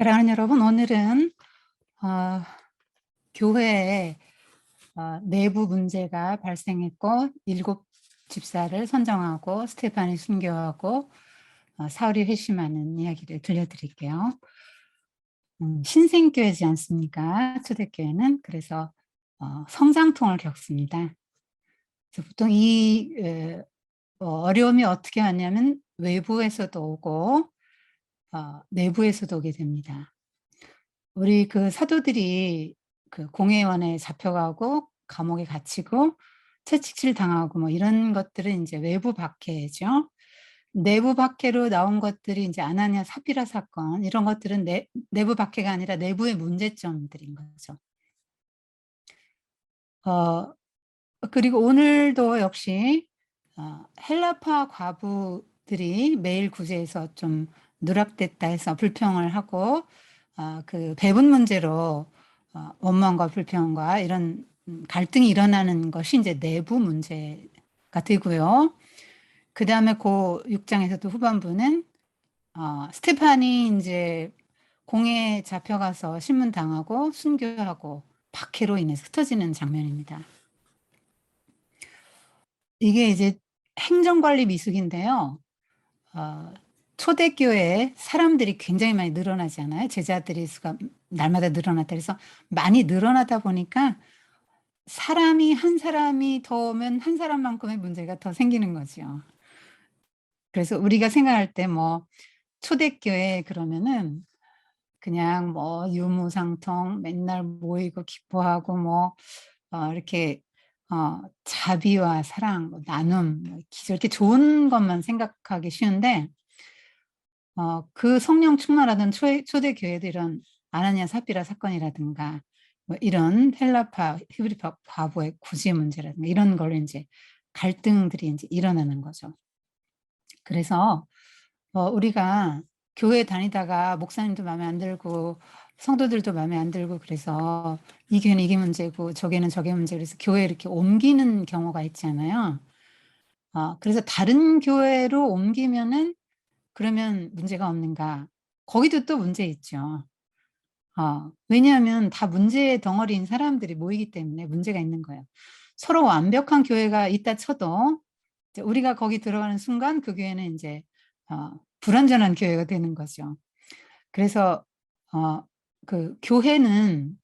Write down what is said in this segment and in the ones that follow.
사랑하는 여러분, 오늘은 어, 교회에 내부 문제가 발생했고 일곱 집사를 선정하고 스테파니 순교하고 사울이 회심하는 이야기를 들려드릴게요. 신생교회지 않습니까? 초대교회는. 그래서 성장통을 겪습니다. 그래서 보통 이 어려움이 어떻게 왔냐면 외부에서도 오고 내부에서도 오게 됩니다. 우리 그 사도들이 그 공회원에 잡혀가고 감옥에 gat히고 채찍질 당하고 뭐 이런 것들은 이제 외부 박해죠. 내부 박해로 나온 것들이 이제 아나니아 삽비라 사건, 이런 것들은 내부 박해가 아니라 내부의 문제점들인 거죠. 그리고 오늘도 역시 헬라파 과부들이 매일 구제에서 좀 누락됐다 해서 불평을 하고 그 배분 문제로 원망과 불평과 이런 갈등이 일어나는 것이 이제 내부 문제가 되고요. 그 다음에 그 6장에서도 후반부는 스테판이 이제 공에 잡혀가서 신문 당하고 순교하고 박해로 인해서 흩어지는 장면입니다. 이게 이제 행정관리 미숙인데요. 초대교회에 사람들이 굉장히 많이 늘어나지 않아요? 제자들의 수가 날마다 늘어났다. 그래서 많이 늘어나다 보니까 사람이 한 사람이 더 오면 한 사람만큼의 문제가 더 생기는 거죠. 그래서 우리가 생각할 때 뭐 초대교회 그러면은 그냥 뭐 유무상통 맨날 모이고 기뻐하고 뭐 이렇게 자비와 사랑, 뭐 나눔, 뭐 기절, 이렇게 좋은 것만 생각하기 쉬운데 그 성령 충만하던 초대 교회도 이런 아나니아 삽비라 사건이라든가 뭐 이런 헬라파 히브리파 과부의 구제 문제라든가 이런 걸로 이제 갈등들이 이제 일어나는 거죠. 그래서 우리가 교회 다니다가 목사님도 마음에 안 들고 성도들도 마음에 안 들고 그래서 이 교회는 이게 문제고 저게는 저게 문제고 그래서 교회 이렇게 옮기는 경우가 있잖아요. 그래서 다른 교회로 옮기면은 그러면 문제가 없는가? 거기도 또 문제 있죠. 왜냐하면 다 문제의 덩어리인 사람들이 모이기 때문에 문제가 있는 거예요. 서로 완벽한 교회가 있다 쳐도 이제 우리가 거기 들어가는 순간 그 교회는 이제 불완전한 교회가 되는 거죠. 그래서 그 교회는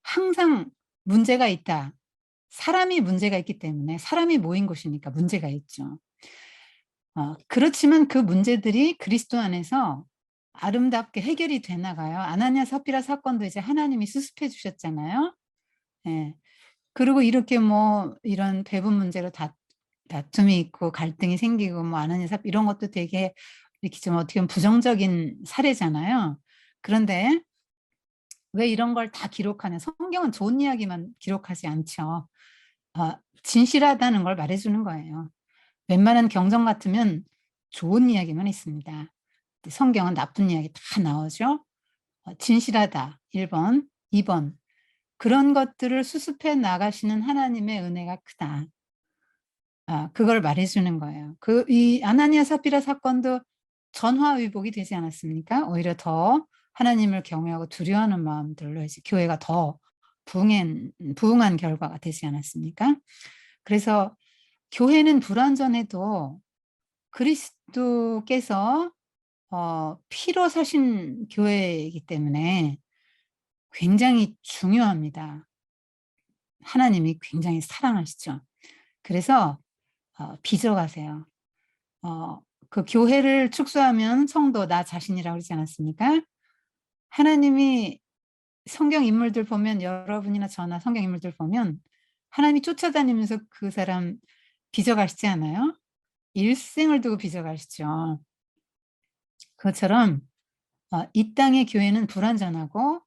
항상 문제가 있다. 사람이 문제가 있기 때문에 사람이 모인 곳이니까 문제가 있죠. 그렇지만 그 문제들이 그리스도 안에서 아름답게 해결이 돼 나가요. 아나니아 삽비라 사건도 이제 하나님이 수습해 주셨잖아요. 예. 그리고 이렇게 뭐 이런 배분 문제로 다툼이 있고 갈등이 생기고 뭐 아나니아 삽 이런 것도 되게 이렇게 좀 어떻게 보면 부정적인 사례잖아요. 그런데 왜 이런 걸 다 기록하냐. 성경은 좋은 이야기만 기록하지 않죠. 진실하다는 걸 말해 주는 거예요. 웬만한 경전 같으면 좋은 이야기만 있습니다. 성경은 나쁜 이야기 다 나오죠. 진실하다 1번, 2번 그런 것들을 수습해 나가시는 하나님의 은혜가 크다. 그걸 말해 주는 거예요. 이 아나니아 삽비라 사건도 전화위복이 되지 않았습니까? 오히려 더 하나님을 경외하고 두려워하는 마음들로 이제 교회가 더 부흥한 결과가 되지 않았습니까? 그래서 교회는 불완전해도 그리스도께서 피로 사신 교회이기 때문에 굉장히 중요합니다. 하나님이 굉장히 사랑하시죠. 그래서 빚어가세요. 그 교회를 축소하면 성도 나 자신이라고 그러지 않았습니까? 하나님이 성경 인물들 보면 여러분이나 저나 성경 인물들 보면 하나님이 쫓아다니면서 그 사람 빚어가시지 않아요? 일생을 두고 빚어가시죠. 그것처럼 이 땅의 교회는 불완전하고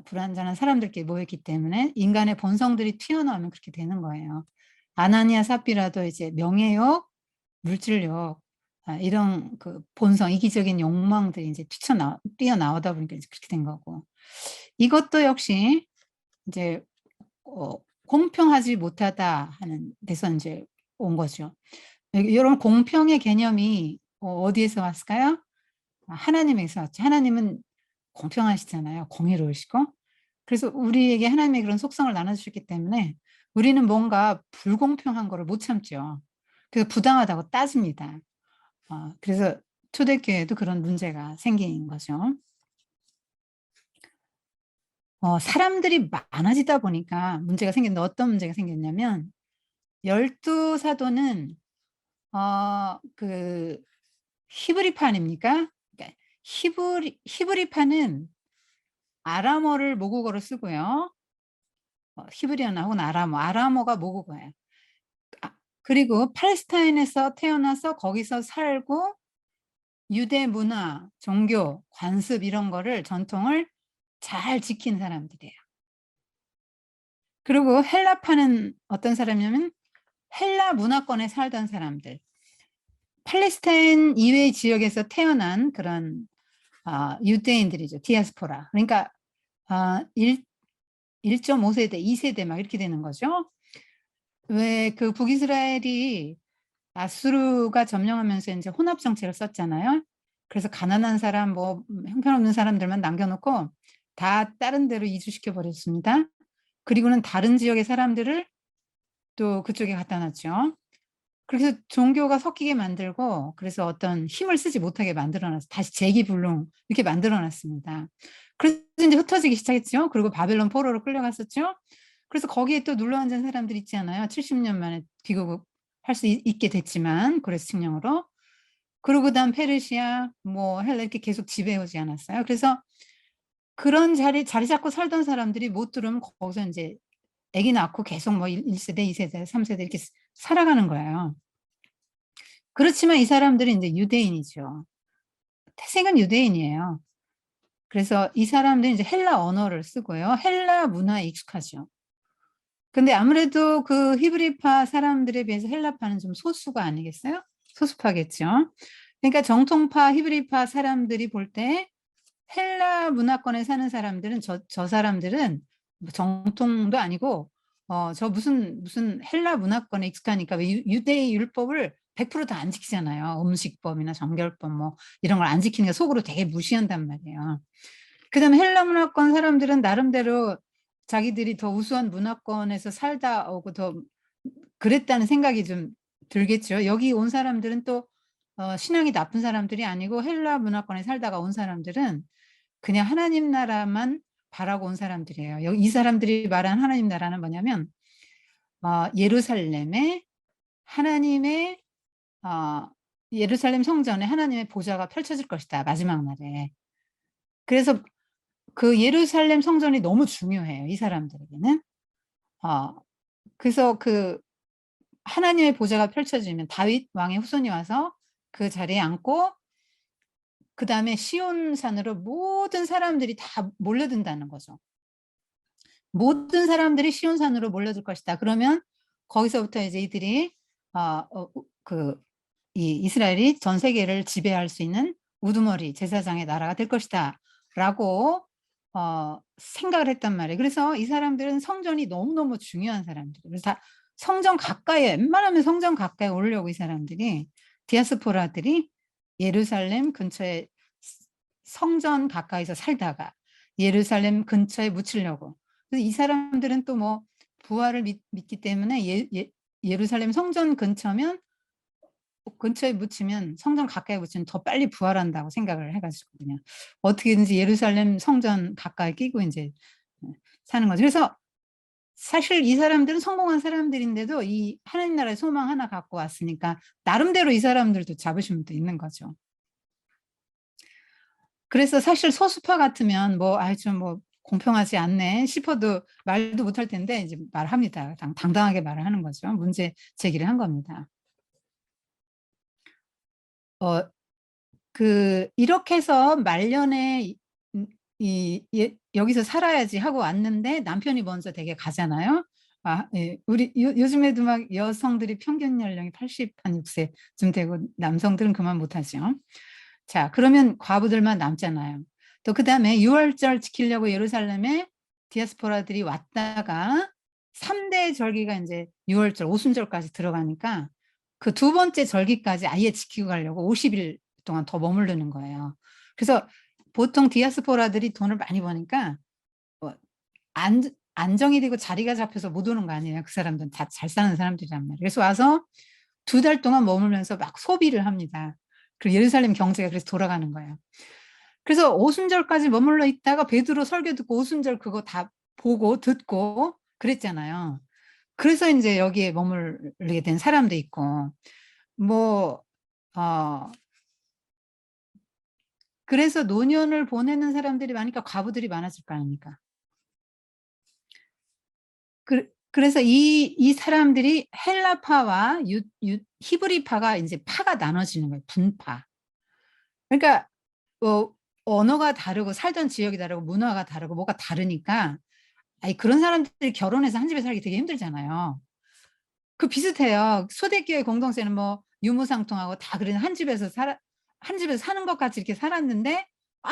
불완전한 사람들끼리 모였기 때문에 인간의 본성들이 튀어나오면 그렇게 되는 거예요. 아나니아 삽비라도 이제 명예욕, 물질욕 이런 그 본성, 이기적인 욕망들이 이제 뛰어나오다 보니까 이제 그렇게 된 거고. 이것도 역시 이제 공평하지 못하다 하는 데서 이제 온 거죠. 이런 공평의 개념이 어디에서 왔을까요? 하나님에서 왔죠. 하나님은 공평하시잖아요. 공의로우시고. 그래서 우리에게 하나님의 그런 속성을 나눠주셨기 때문에 우리는 뭔가 불공평한 거를 못 참죠. 그래서 부당하다고 따집니다. 그래서 초대교회도 그런 문제가 생긴 거죠. 사람들이 많아지다 보니까 문제가 생겼는데 어떤 문제가 생겼냐면 12사도는 그 히브리파 아닙니까? 그러니까 히브리파는 아람어를 모국어로 쓰고요. 히브리어나 아람어가 모국어예요. 그리고 팔레스타인에서 태어나서 거기서 살고 유대 문화, 종교, 관습 이런 거를 전통을 잘 지킨 사람들이에요. 그리고 헬라파는 어떤 사람이냐면 헬라 문화권에 살던 사람들. 팔레스타인 이외의 지역에서 태어난 그런 유대인들이죠. 디아스포라. 그러니까 1.5세대, 2세대 막 이렇게 되는 거죠. 왜 그 북이스라엘이 아수르가 점령하면서 이제 혼합 정책을 썼잖아요. 그래서 가난한 사람, 뭐 형편없는 사람들만 남겨놓고 다 다른 데로 이주시켜 버렸습니다. 그리고는 다른 지역의 사람들을 또 그쪽에 갖다 놨죠. 그래서 종교가 섞이게 만들고 그래서 어떤 힘을 쓰지 못하게 만들어 놨어요. 다시 재기불능 이렇게 만들어 놨습니다. 그래서 이제 흩어지기 시작했죠. 그리고 바벨론 포로로 끌려갔었죠. 그래서 거기에 또 눌러 앉은 사람들 있지 않아요? 70년 만에 귀국할 수 있게 됐지만 고레스 칙령으로. 그리고 그다음 페르시아, 뭐 헬라 이렇게 계속 지배해 오지 않았어요. 그래서 그런 자리 잡고 살던 사람들이 못 들으면 거기서 이제 아기 낳고 계속 뭐 1세대, 2세대, 3세대 이렇게 살아가는 거예요. 그렇지만 이 사람들은 이제 유대인이죠. 태생은 유대인이에요. 그래서 이 사람들은 이제 헬라 언어를 쓰고요. 헬라 문화에 익숙하죠. 근데 아무래도 그 히브리파 사람들에 비해서 헬라파는 좀 소수가 아니겠어요? 소수파겠죠. 그러니까 정통파 히브리파 사람들이 볼 때 헬라 문화권에 사는 사람들은 저 사람들은 뭐 정통도 아니고 저 무슨 헬라 문화권에 익숙하니까 왜 유대의 율법을 100%다 안 지키잖아요. 음식법이나 정결법 뭐 이런 걸 안 지키니까 속으로 되게 무시한단 말이에요. 그다음에 헬라 문화권 사람들은 나름대로 자기들이 더 우수한 문화권에서 살다 오고 더 그랬다는 생각이 좀 들겠죠. 여기 온 사람들은 또 신앙이 나쁜 사람들이 아니고 헬라 문화권에 살다가 온 사람들은 그냥 하나님 나라만 바라고 온 사람들이에요. 이 사람들이 말한 하나님 나라는 뭐냐면 예루살렘에 하나님의 예루살렘 성전에 하나님의 보좌가 펼쳐질 것이다. 마지막 날에. 그래서 그 예루살렘 성전이 너무 중요해요. 이 사람들에게는. 그래서 그 하나님의 보좌가 펼쳐지면 다윗 왕의 후손이 와서 그 자리에 앉고 그다음에 시온산으로 모든 사람들이 다 몰려든다는 거죠. 모든 사람들이 시온산으로 몰려들 것이다. 그러면 거기서부터 이제 이들이 이 이스라엘이 전 세계를 지배할 수 있는 우두머리 제사장의 나라가 될 것이다라고 생각을 했단 말이에요. 그래서 이 사람들은 성전이 너무너무 중요한 사람들이에요. 그래서 다 성전 가까이에 웬만하면 성전 가까이 오려고 이 사람들이 디아스포라들이 예루살렘 근처에 성전 가까이서 살다가 예루살렘 근처에 묻히려고. 그래서 이 사람들은 또 뭐 부활을 믿기 때문에 예루살렘 성전 근처면 근처에 묻히면 성전 가까이 묻히면 더 빨리 부활한다고 생각을 해가지거든요. 어떻게든지 예루살렘 성전 가까이 끼고 이제 사는 거죠. 그래서 사실 이 사람들은 성공한 사람들인데도 이 하나님 나라의 소망 하나 갖고 왔으니까 나름대로 이 사람들도 자부심도 있는 거죠. 그래서 사실 소수파 같으면 뭐 좀 뭐 공평하지 않네 싶어도 말도 못할 텐데 이제 말합니다. 당당하게 말을 하는 거죠. 문제 제기를 한 겁니다. 이렇게 해서 말년에 여기서 살아야지 하고 왔는데 남편이 먼저 댁에 가잖아요. 예. 우리 요즘에도 막 여성들이 평균 연령이 80한 6세쯤 되고 남성들은 그만 못하죠. 자, 그러면 과부들만 남잖아요. 또 그다음에 유월절 지키려고 예루살렘에 디아스포라들이 왔다가 3대 절기가 이제 유월절, 오순절까지 들어가니까 그 두 번째 절기까지 아예 지키고 가려고 50일 동안 더 머무르는 거예요. 그래서 보통 디아스포라들이 돈을 많이 버니까 뭐 안정이 되고 자리가 잡혀서 못 오는 거 아니에요. 그 사람들은 다 잘 사는 사람들이란 말이에요. 그래서 와서 2달 동안 머물면서 막 소비를 합니다. 그리고 예루살렘 경제가 그래서 돌아가는 거예요. 그래서 오순절까지 머물러 있다가 베드로 설교 듣고 오순절 그거 다 보고 듣고 그랬잖아요. 그래서 인제 여기에 머무르게 된 사람도 있고 뭐 어 그래서 노년을 보내는 사람들이 많으니까 과부들이 많아질 거 아닙니까? 그래서 이 사람들이 헬라파와 히브리파가 인제 파가 나눠지는 거예요, 분파. 그러니까 언어가 다르고 살던 지역이 다르고 문화가 다르고 뭐가 다르니까 아니 그런 사람들이 결혼해서 한 집에 살기 되게 힘들잖아요. 그 비슷해요. 초대교회 공동체는 뭐 유무상통하고 다 그런 한 집에서 사는 것 같이 이렇게 살았는데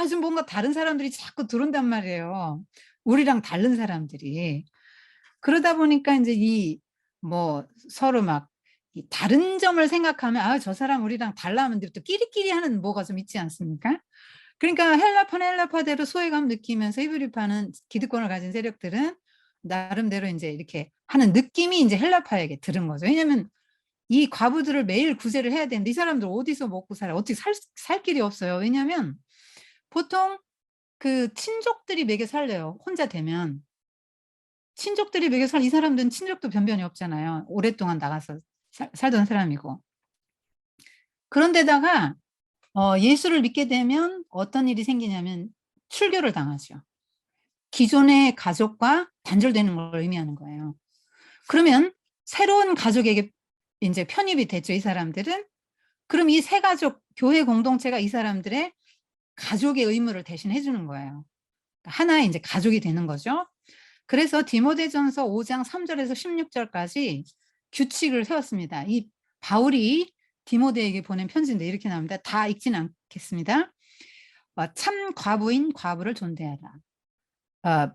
좀 뭔가 다른 사람들이 자꾸 들어온단 말이에요, 우리랑 다른 사람들이. 그러다 보니까 인제 뭐 서로 막 이 다른 점을 생각하면 '아 저 사람 우리랑 달라.' 하면 또 끼리끼리 하는 뭐가 좀 있지 않습니까? 그러니까 헬라파는 헬라파대로 소외감 느끼면서 히브리파는 기득권을 가진 세력들은 나름대로 인제 이렇게 하는 느낌이 인제 헬라파에게 들은 거죠. 왜냐면 이 과부들을 매일 구제를 해야 되는데 이 사람들 어디서 먹고 살아요? 어떻게 살 길이 없어요. 왜냐면 보통 그 친족들이 먹여 살려요, 혼자 되면. 친족들이 먹여 살 이 사람들은 친족도 변변이 없잖아요. 오랫동안 나가서 살던 사람이고. 그런데다가 예수를 믿게 되면 어떤 일이 생기냐면 출교를 당하죠. 기존의 가족과 단절되는 걸 의미하는 거예요. 그러면 새로운 가족에게 인제 편입이 됐죠, 이 사람들은. 그럼 이 새 가족 교회 공동체가 이 사람들의 가족의 의무를 대신해 주는 거예요. 하나의 인제 가족이 되는 거죠. 그래서 디모데전서 5장 3 절에서 16 절까지 규칙을 세웠습니다. 이 바울이 디모데에게 보낸 편지인데 이렇게 나옵니다. 다 읽지는 않겠습니다. "참 과부인 과부를 존대하라.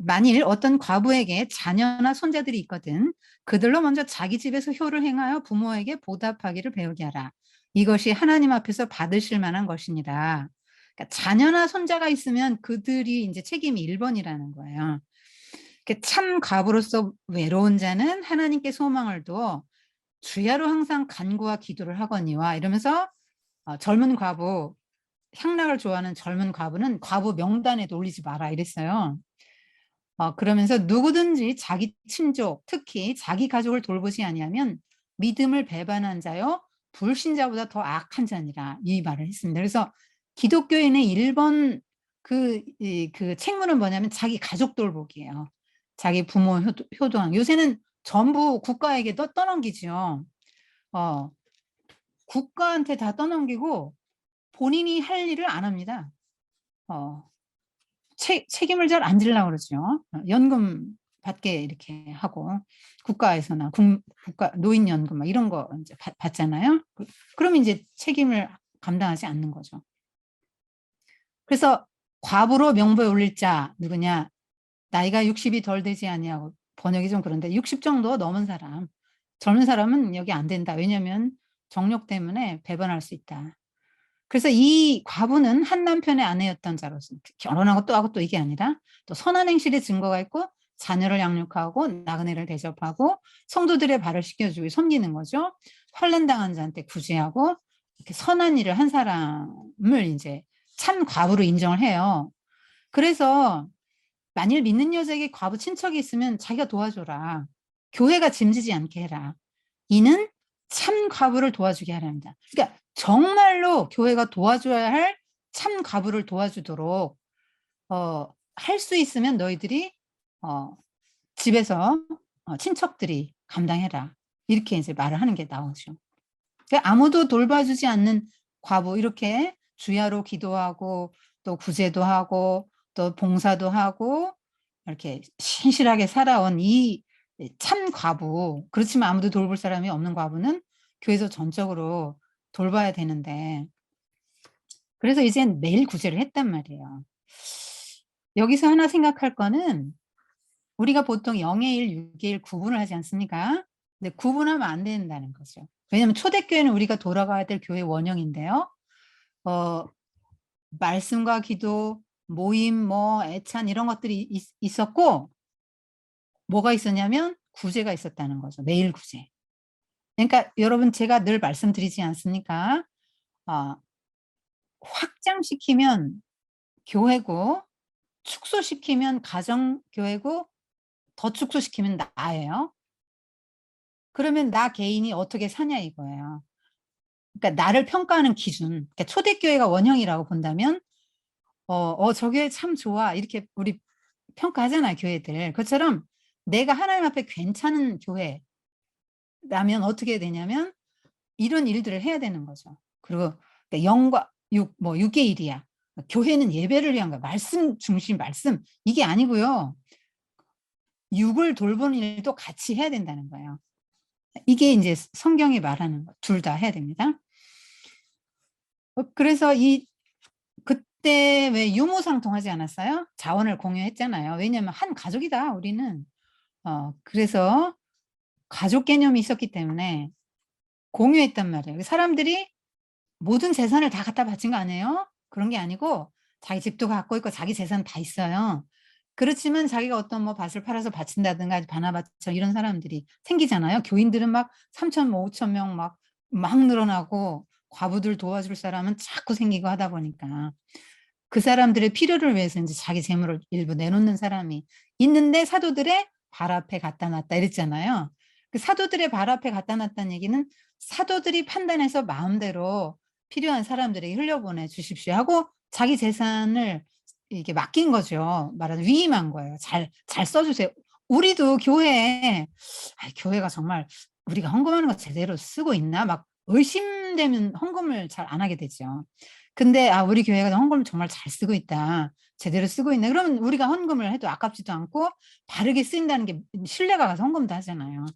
만일 어떤 과부에게 자녀나 손자들이 있거든 그들로 먼저 자기 집에서 효를 행하여 부모에게 보답하기를 배우게 하라. 이것이 하나님 앞에서 받으실 만한 것이니라." 그러니까 자녀나 손자가 있으면 그들이 인제 책임이 1 번이라는 거예요. 참 과부로서 외로운 자는 하나님께 소망을 두어 주야로 항상 간구와 기도를 하거니와 이러면서 젊은 과부 향락을 좋아하는 젊은 과부는 과부 명단에도 올리지 마라 이랬어요. 그러면서 누구든지 자기 친족 특히 자기 가족을 돌보지 아니하면 믿음을 배반한 자요 불신자보다 더 악한 자니라 이 말을 했습니다. 그래서 기독교인의 1번 그 책무는 뭐냐면 자기 가족 돌보기예요. 자기 부모 효도하는 요새는 전부 국가에게 떠넘기죠. 어 국가한테 다 떠넘기고 본인이 할 일을 안 합니다. 어 책임을 잘 안 지려고 그러죠. 연금 받게 이렇게 하고 국가에서나 국가 노인연금 막 이런 거 인제 받잖아요. 그러면 인제 책임을 감당하지 않는 거죠. 그래서 과부로 명부에 올릴 자 누구냐? 나이가 60이 덜 되지 아니하고 번역이 좀 그런데 60 정도 넘은 사람. 젊은 사람은 여기 안 된다. 왜냐면 정력 때문에 배반할 수 있다. 그래서 이 과부는 한 남편의 아내였던 자로서 결혼하고 또 하고 또 이게 아니라 또 선한 행실의 증거가 있고 자녀를 양육하고 나그네를 대접하고 성도들의 발을 씻겨주고 섬기는 거죠. 환난 당한 자한테 구제하고 이렇게 선한 일을 한 사람을 인제 참 과부로 인정을 해요. 그래서 만일 믿는 여자에게 과부 친척이 있으면 자기가 도와줘라. 교회가 짐지지 않게 해라. 이는 참 과부를 도와주게 하랍니다. 그러니까 정말로 교회가 도와줘야 할 참 과부를 도와주도록 할 수 있으면 너희들이 어 집에서 친척들이 감당해라. 이렇게 이제 말을 하는 게 나오죠. 아무도 돌봐주지 않는 과부 이렇게 주야로 기도하고 또 구제도 하고 또 봉사도 하고 이렇게 신실하게 살아온 이 참 과부 그렇지만 아무도 돌볼 사람이 없는 과부는 교회에서 전적으로 돌봐야 되는데 그래서 이젠 매일 구제를 했단 말이에요. 여기서 하나 생각할 거는 우리가 보통 영의 일, 육의 일 구분을 하지 않습니까? 근데 구분하면 안 된다는 거죠. 왜냐하면 초대교회는 우리가 돌아가야 될 교회 원형인데요. 어 말씀과 기도 모임, 뭐 애찬 이런 것들이 있었고, 뭐가 있었냐면 구제가 있었다는 거죠. 매일 구제. 그러니까 여러분 제가 늘 말씀드리지 않습니까? 확장시키면 교회고, 축소시키면 가정교회고, 더 축소시키면 나예요. 그러면 나 개인이 어떻게 사냐 이거예요. 그러니까 나를 평가하는 기준, 그러니까 초대교회가 원형이라고 본다면 저 교회 참 좋아 이렇게 우리 평가하잖아요, 교회들. 그것처럼 내가 하나님 앞에 괜찮은 교회라면 어떻게 되냐면 이런 일들을 해야 되는 거죠. 그리고 그러니까 영과 육, 뭐 6의 1이야. 교회는 예배를 위한 거야. 말씀 중심 말씀. 이게 아니고요. 육을 돌보는 일도 같이 해야 된다는 거예요. 이게 이제 성경이 말하는 거. 둘 다 해야 됩니다. 그래서 그때 왜 유무상통하지 않았어요? 자원을 공유했잖아요. 왜냐하면 한 가족이다, 우리는. 그래서 가족 개념이 있었기 때문에 공유했단 말이에요. 사람들이 모든 재산을 다 갖다 바친 거 아니에요? 그런 게 아니고 자기 집도 갖고 있고 자기 재산 다 있어요. 그렇지만 자기가 어떤 뭐 밭을 팔아서 바친다든가 바나바처 이런 사람들이 생기잖아요. 교인들은 막 3천, 뭐 5천 명 막 늘어나고 과부들 도와줄 사람은 자꾸 생기고 하다 보니까 그 사람들의 필요를 위해서 이제 자기 재물을 일부 내놓는 사람이 있는데 사도들의 발 앞에 갖다 놨다 이랬잖아요. 그 사도들의 발 앞에 갖다 놨다는 얘기는 사도들이 판단해서 마음대로 필요한 사람들에게 흘려보내 주십시오 하고 자기 재산을 이렇게 맡긴 거죠. 말하자면 위임한 거예요. 잘 써주세요. 우리도 교회에 교회가 정말 우리가 헌금하는 거 제대로 쓰고 있나 막 의심되면 헌금을 잘 안 하게 되죠. 근데 우리 교회가 헌금을 정말 잘 쓰고 있다. 제대로 쓰고 있네. 그러면 우리가 헌금을 해도 아깝지도 않고 바르게 쓰인다는 게 신뢰가 가서 헌금도 하잖아요.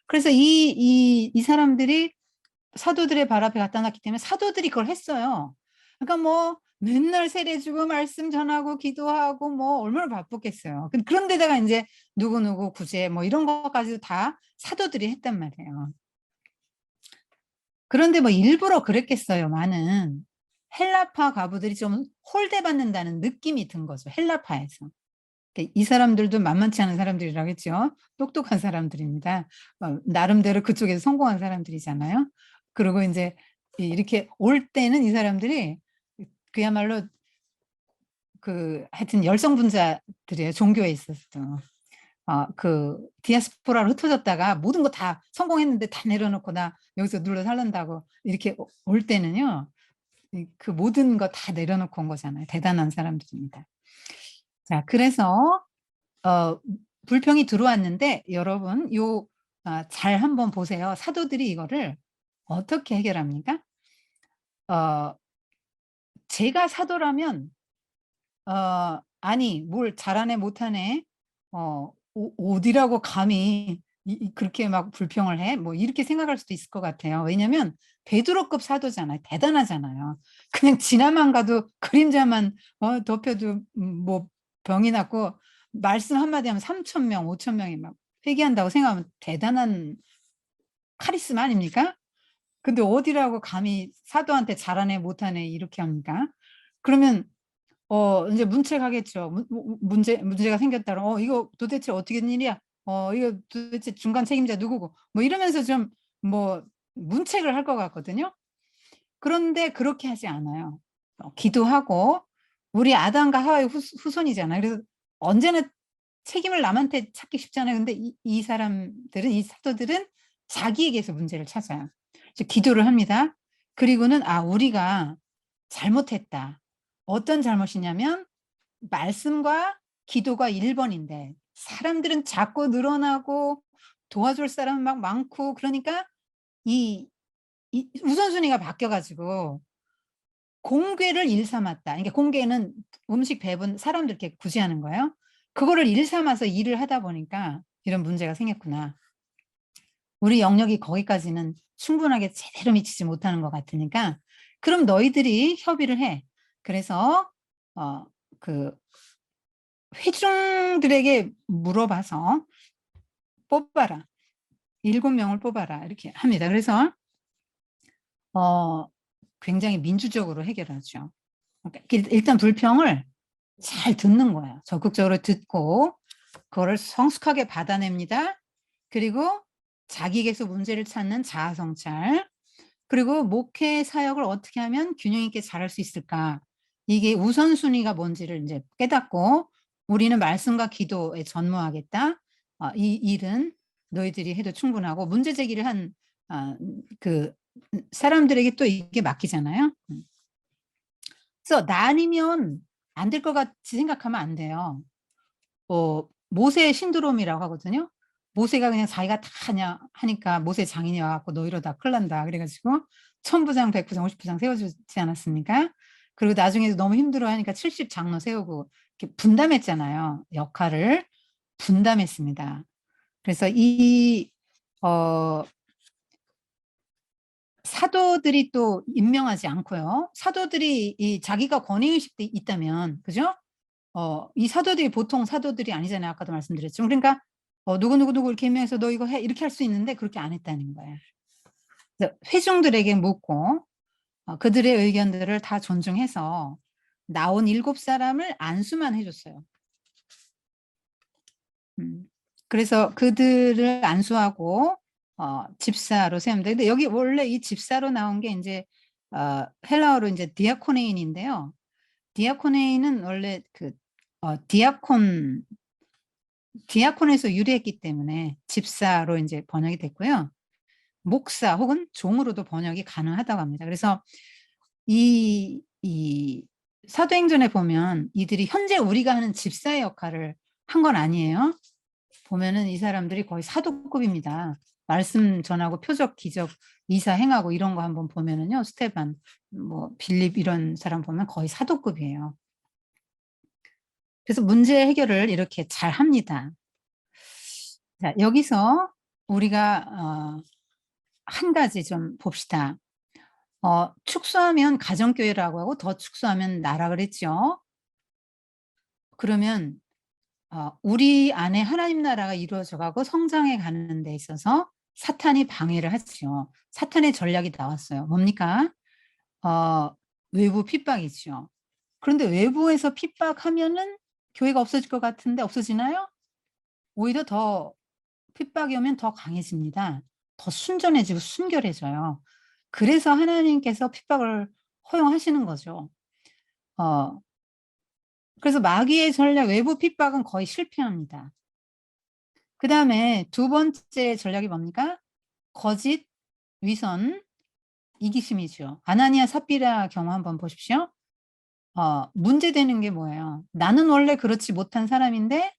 그래서 이 사람들이 사도들의 발 앞에 갖다 놨기 때문에 사도들이 그걸 했어요. 그러니까 뭐 맨날 세례주고 말씀 전하고 기도하고 뭐 얼마나 바쁘겠어요. 그런 데다가 이제 누구누구 구제 뭐 이런 것까지도 다 사도들이 했단 말이에요. 그런데 뭐 일부러 그랬겠어요, 많은. 헬라파 과부들이 좀 홀대받는다는 느낌이 든 거죠, 헬라파에서. 이 사람들도 만만치 않은 사람들이라겠죠. 똑똑한 사람들입니다. 나름대로 그쪽에서 성공한 사람들이잖아요. 그리고 이제 이렇게 올 때는 이 사람들이 그야말로 하여튼 열성분자들이에요, 종교에 있어서도. 디아스포라로 흩어졌다가 모든 거 다 성공했는데 다 내려놓고 나 여기서 눌러 살란다고 이렇게 올 때는요, 그 모든 거 다 내려놓고 온 거잖아요. 대단한 사람들입니다. 자, 그래서 불평이 들어왔는데 여러분 잘 한번 보세요. 사도들이 이거를 어떻게 해결합니까? 제가 사도라면 아니 뭘 잘하네 못하네 어디라고 감히 그렇게 막 불평을 해? 뭐 이렇게 생각할 수도 있을 것 같아요. 왜냐면 베드로급 사도잖아요. 대단하잖아요. 그냥 지나만 가도 그림자만 덮여도 뭐 병이 났고 말씀 한마디 하면 3천 명, 5천 명이 막 회개한다고 생각하면 대단한 카리스마 아닙니까? 근데 어디라고 감히 사도한테 잘하네 못하네 이렇게 합니까? 그러면 이제 문책하겠죠. 문제가 생겼다. 이거 도대체 어떻게 된 일이야? 이거 도대체 중간 책임자 누구고? 뭐 이러면서 좀 뭐 문책을 할 것 같거든요. 그런데 그렇게 하지 않아요. 기도하고 우리 아담과 하와의 후손이잖아요. 그래서 언제나 책임을 남한테 찾기 쉽잖아요. 근데 이 사람들은, 이 사도들은 자기에게서 문제를 찾아요. 기도를 합니다. 그리고는 우리가 잘못했다. 어떤 잘못이냐면 말씀과 기도가 1번인데 사람들은 자꾸 늘어나고 도와줄 사람 막 많고 그러니까 이 우선순위가 바뀌어가지고 공궤를 일삼았다. 그러니까 공궤는 음식 배분 사람들 이렇게 구제하는 거예요. 그거를 일삼아서 일을 하다 보니까 이런 문제가 생겼구나. 우리 영역이 거기까지는 충분하게 제대로 미치지 못하는 것 같으니까 그럼 너희들이 협의를 해. 그래서 그 회중들에게 물어봐서 뽑아라. 7명을 뽑아라. 이렇게 합니다. 그래서 굉장히 민주적으로 해결하죠. 그러니까 일단 불평을 잘 듣는 거예요. 적극적으로 듣고 그거를 성숙하게 받아냅니다. 그리고 자기에게서 문제를 찾는 자아 성찰, 그리고 목회 사역을 어떻게 하면 균형 있게 잘할 수 있을까? 이게 우선순위가 뭔지를 인제 깨닫고 '우리는 말씀과 기도에 전무하겠다. 이 일은 너희들이 해도 충분하고.' 문제 제기를 한 그 사람들에게 또 이게 맡기잖아요. 그래서 나 아니면 안 될 것 같이 생각하면 안 돼요. 모세 신드롬이라고 하거든요. 모세가 그냥 자기가 다 하니까 모세 장인이 와 갖고 "너 이러다 큰일 난다." 그래 가지고 천부장, 백부장, 오십부장 세워 주지 않았습니까? 그리고 나중에도 너무 힘들어하니까 70 장로 세우고 이렇게 분담했잖아요. 역할을 분담했습니다. 그래서 어 사도들이 또 임명하지 않고요. 사도들이 자기가 권위 의식이 있다면, 그죠? 이 사도들이 보통 사도들이 아니잖아요. 아까도 말씀드렸지만. 그러니까 누구누구누구 이렇게 임명해서 "너 이거 해." 이렇게 할 수 있는데 그렇게 안 했다는 거예요. 그래서 회중들에게 묻고 그들의 의견들을 다 존중해서 나온 7 사람을 안수만 해 줬어요. 음. 그래서 그들을 안수하고 집사로 세웁니다. 근데 여기 원래 이 집사로 나온 게 인제 헬라어로 인제 디아코네인인데요. 디아코네인은 원래 디아콘에서 유래했기 때문에 집사로 인제 번역이 됐고요. 목사 혹은 종으로도 번역이 가능하다고 합니다. 그래서 이 사도행전에 보면 이들이 현재 우리가 하는 집사의 역할을 한 건 아니에요. 보면은 이 사람들이 거의 사도급입니다. 말씀 전하고 표적, 기적, 이사 행하고 이런 거 한번 보면은요. 스데반, 뭐 빌립 이런 사람 보면 거의 사도급이에요. 그래서 문제 해결을 이렇게 잘합니다. 자, 여기서 우리가 한 가지 좀 봅시다. 축소하면 가정교회라고 하고 더 축소하면 나라 그랬죠. 그러면 우리 안에 하나님 나라가 이루어져 가고 성장해 가는 데 있어서 사탄이 방해를 하지요. 사탄의 전략이 나왔어요. 뭡니까? 어 외부 핍박이죠. 그런데 외부에서 핍박하면은 교회가 없어질 것 같은데 없어지나요? 오히려 더 핍박이 오면 더 강해집니다. 더 순전해지고 순결해져요. 그래서 하나님께서 핍박을 허용하시는 거죠. 어 그래서 마귀의 전략 외부 핍박은 거의 실패합니다. 그다음에 두 번째 전략이 뭡니까? 거짓, 위선, 이기심이죠. 아나니아 삽비라 경우 한번 보십시오. 문제되는 게 뭐예요? 나는 원래 그렇지 못한 사람인데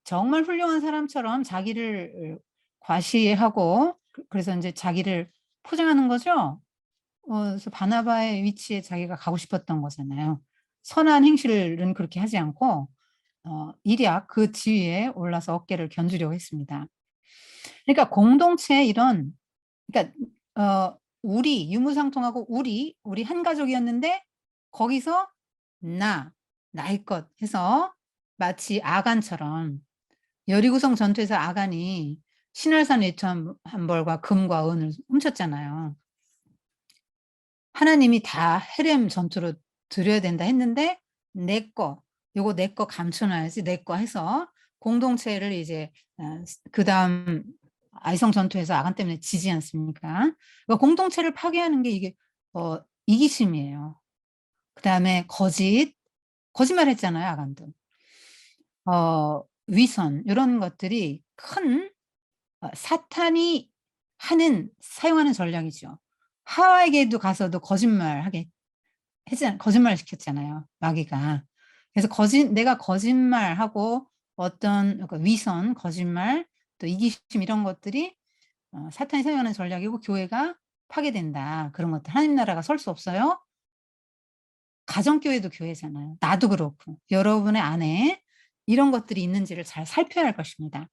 정말 훌륭한 사람처럼 자기를 과시하고 그래서 인제 자기를 포장하는 거죠. 그래서 바나바의 위치에 자기가 가고 싶었던 거잖아요. 선한 행실은 그렇게 하지 않고 일약 그 지위에 올라서 어깨를 견주려고 했습니다. 그러니까 공동체에 이런, 그러니까 우리 유무상통하고 우리 한 가족이었는데 거기서 나, 나의 것 해서 마치 아간처럼 여리고성 전투에서 아간이 신할산 외투 한 벌과 금과 은을 훔쳤잖아요. 하나님이 다 헤렘 전투로 드려야 된다 했는데 내 거, 요거 내 거 감춰 놔야지 내 거 해서 공동체를 이제 그다음 아이성 전투에서 아간 때문에 지지 않습니까? 그러니까 공동체를 파괴하는 게 이게 이기심이에요. 그다음에 거짓말했잖아요, 아간도. 위선 요런 것들이 큰 사탄이 사용하는 전략이죠. 하와에게도 가서도 거짓말하게 거짓말을 시켰잖아요, 마귀가. 그래서 내가 거짓말하고 어떤 그러니까 위선, 거짓말, 또 이기심 이런 것들이 사탄이 사용하는 전략이고 교회가 파괴된다. 그런 것들. 하나님 나라가 설 수 없어요. 가정교회도 교회잖아요. 나도 그렇고 여러분의 안에 이런 것들이 있는지를 잘 살펴야 할 것입니다.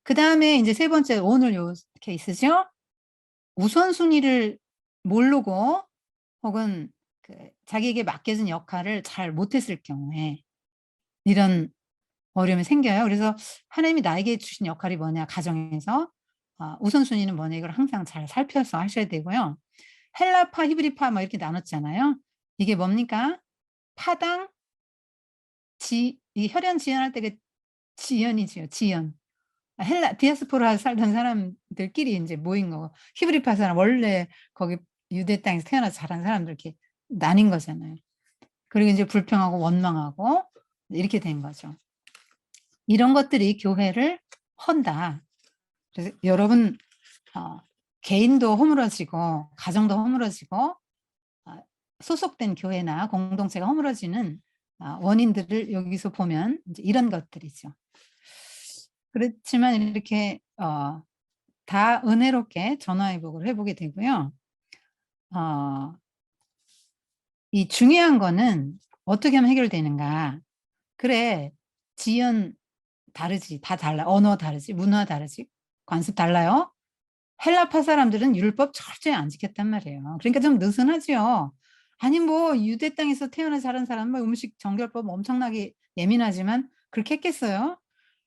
그다음에 인제 세 번째 오늘 요 케이스죠. 우선순위를 모르고 혹은 자기에게 맡겨진 역할을 잘 못했을 경우에 이런 어려움이 생겨요. 그래서 하나님이 나에게 주신 역할이 뭐냐 가정에서 우선순위는 뭐냐 이걸 항상 잘 살펴서 하셔야 되고요. 헬라파, 히브리파 막 이렇게 나눴잖아요. 이게 뭡니까? 파당, 이 혈연 지연할 때 그 지연이지요, 지연. 헬라 디아스포라 살던 사람들끼리 인제 모인 거. 히브리파 사람 원래 거기 유대 땅에서 태어나서 자란 사람들 이렇게 나뉜 거잖아요. 그리고 인제 불평하고 원망하고 이렇게 된 거죠. 이런 것들이 교회를 헌다. 그래서 여러분 개인도 허물어지고 가정도 허물어지고 소속된 교회나 공동체가 허물어지는 원인들을 여기서 보면 이제 이런 것들이죠. 그렇지만 이렇게 다 은혜롭게 전화위복을 해 보게 되고요. 이 중요한 거는 어떻게 하면 해결되는가. 그래, 지연 다르지. 다 달라. 언어 다르지. 문화 다르지. 관습 달라요. 헬라파 사람들은 율법 철저히 안 지켰단 말이에요. 그러니까 좀 느슨하지요. 아니 뭐 유대 땅에서 태어나 자란 사람은 음식 정결법 엄청나게 예민하지만 그렇게 했겠어요?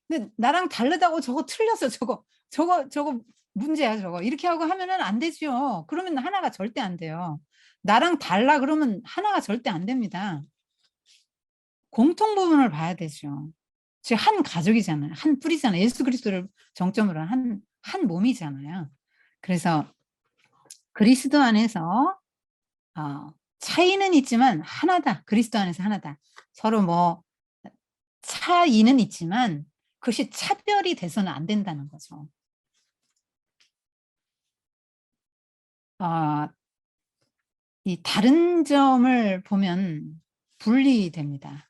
근데 나랑 다르다고 저거 틀렸어. 저거 문제야 저거. 이렇게 하고 하면은 안 되지요. 그러면 하나가 절대 안 돼요. 나랑 달라 그러면 하나가 절대 안 됩니다. 공통 부분을 봐야 되죠. 즉 한 가족이잖아요. 한 뿌리잖아요. 예수 그리스도를 정점으로 한 몸이잖아요. 그래서 그리스도 안에서 차이는 있지만 하나다. 그리스도 안에서 하나다. 서로 뭐 차이는 있지만 그것이 차별이 돼서는 안 된다는 거죠. 이 다른 점을 보면 분리됩니다.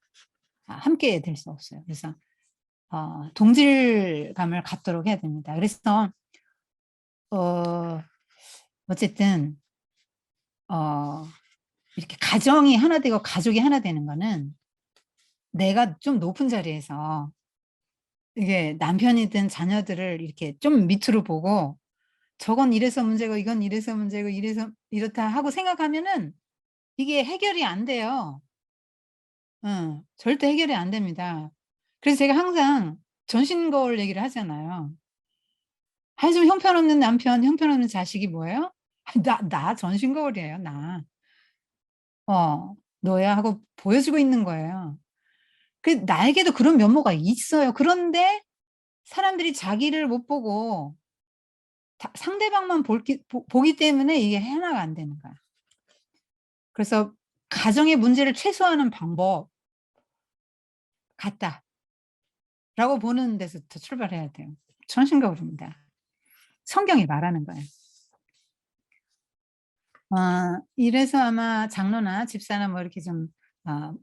함께 될 수 없어요. 그래서 동질감을 갖도록 해야 됩니다. 그래서 어쨌든 이렇게 가정이 하나 되고 가족이 하나 되는 거는 내가 좀 높은 자리에서 이게 남편이든 자녀들을 이렇게 좀 밑으로 보고 저건 이래서 문제고 이건 이래서 문제고 이래서 이렇다 하고 생각하면은 이게 해결이 안 돼요. 절대 해결이 안 됩니다. 그래서 제가 항상 전신거울 얘기를 하잖아요. 좀 형편없는 남편, 형편없는 자식이 뭐예요? 나 전신거울이에요, 나. 너야 하고 보여주고 있는 거예요. 나에게도 그런 면모가 있어요. 그런데 사람들이 자기를 못 보고 상대방만 보기 때문에 이게 해나가 안 되는 거야. 그래서 가정의 문제를 최소화하는 방법 같다라고 보는 데서부터 출발해야 돼요. 전신거울입니다. 성경이 말하는 거예요. 이래서 아마 장로나 집사나 뭐 이렇게 좀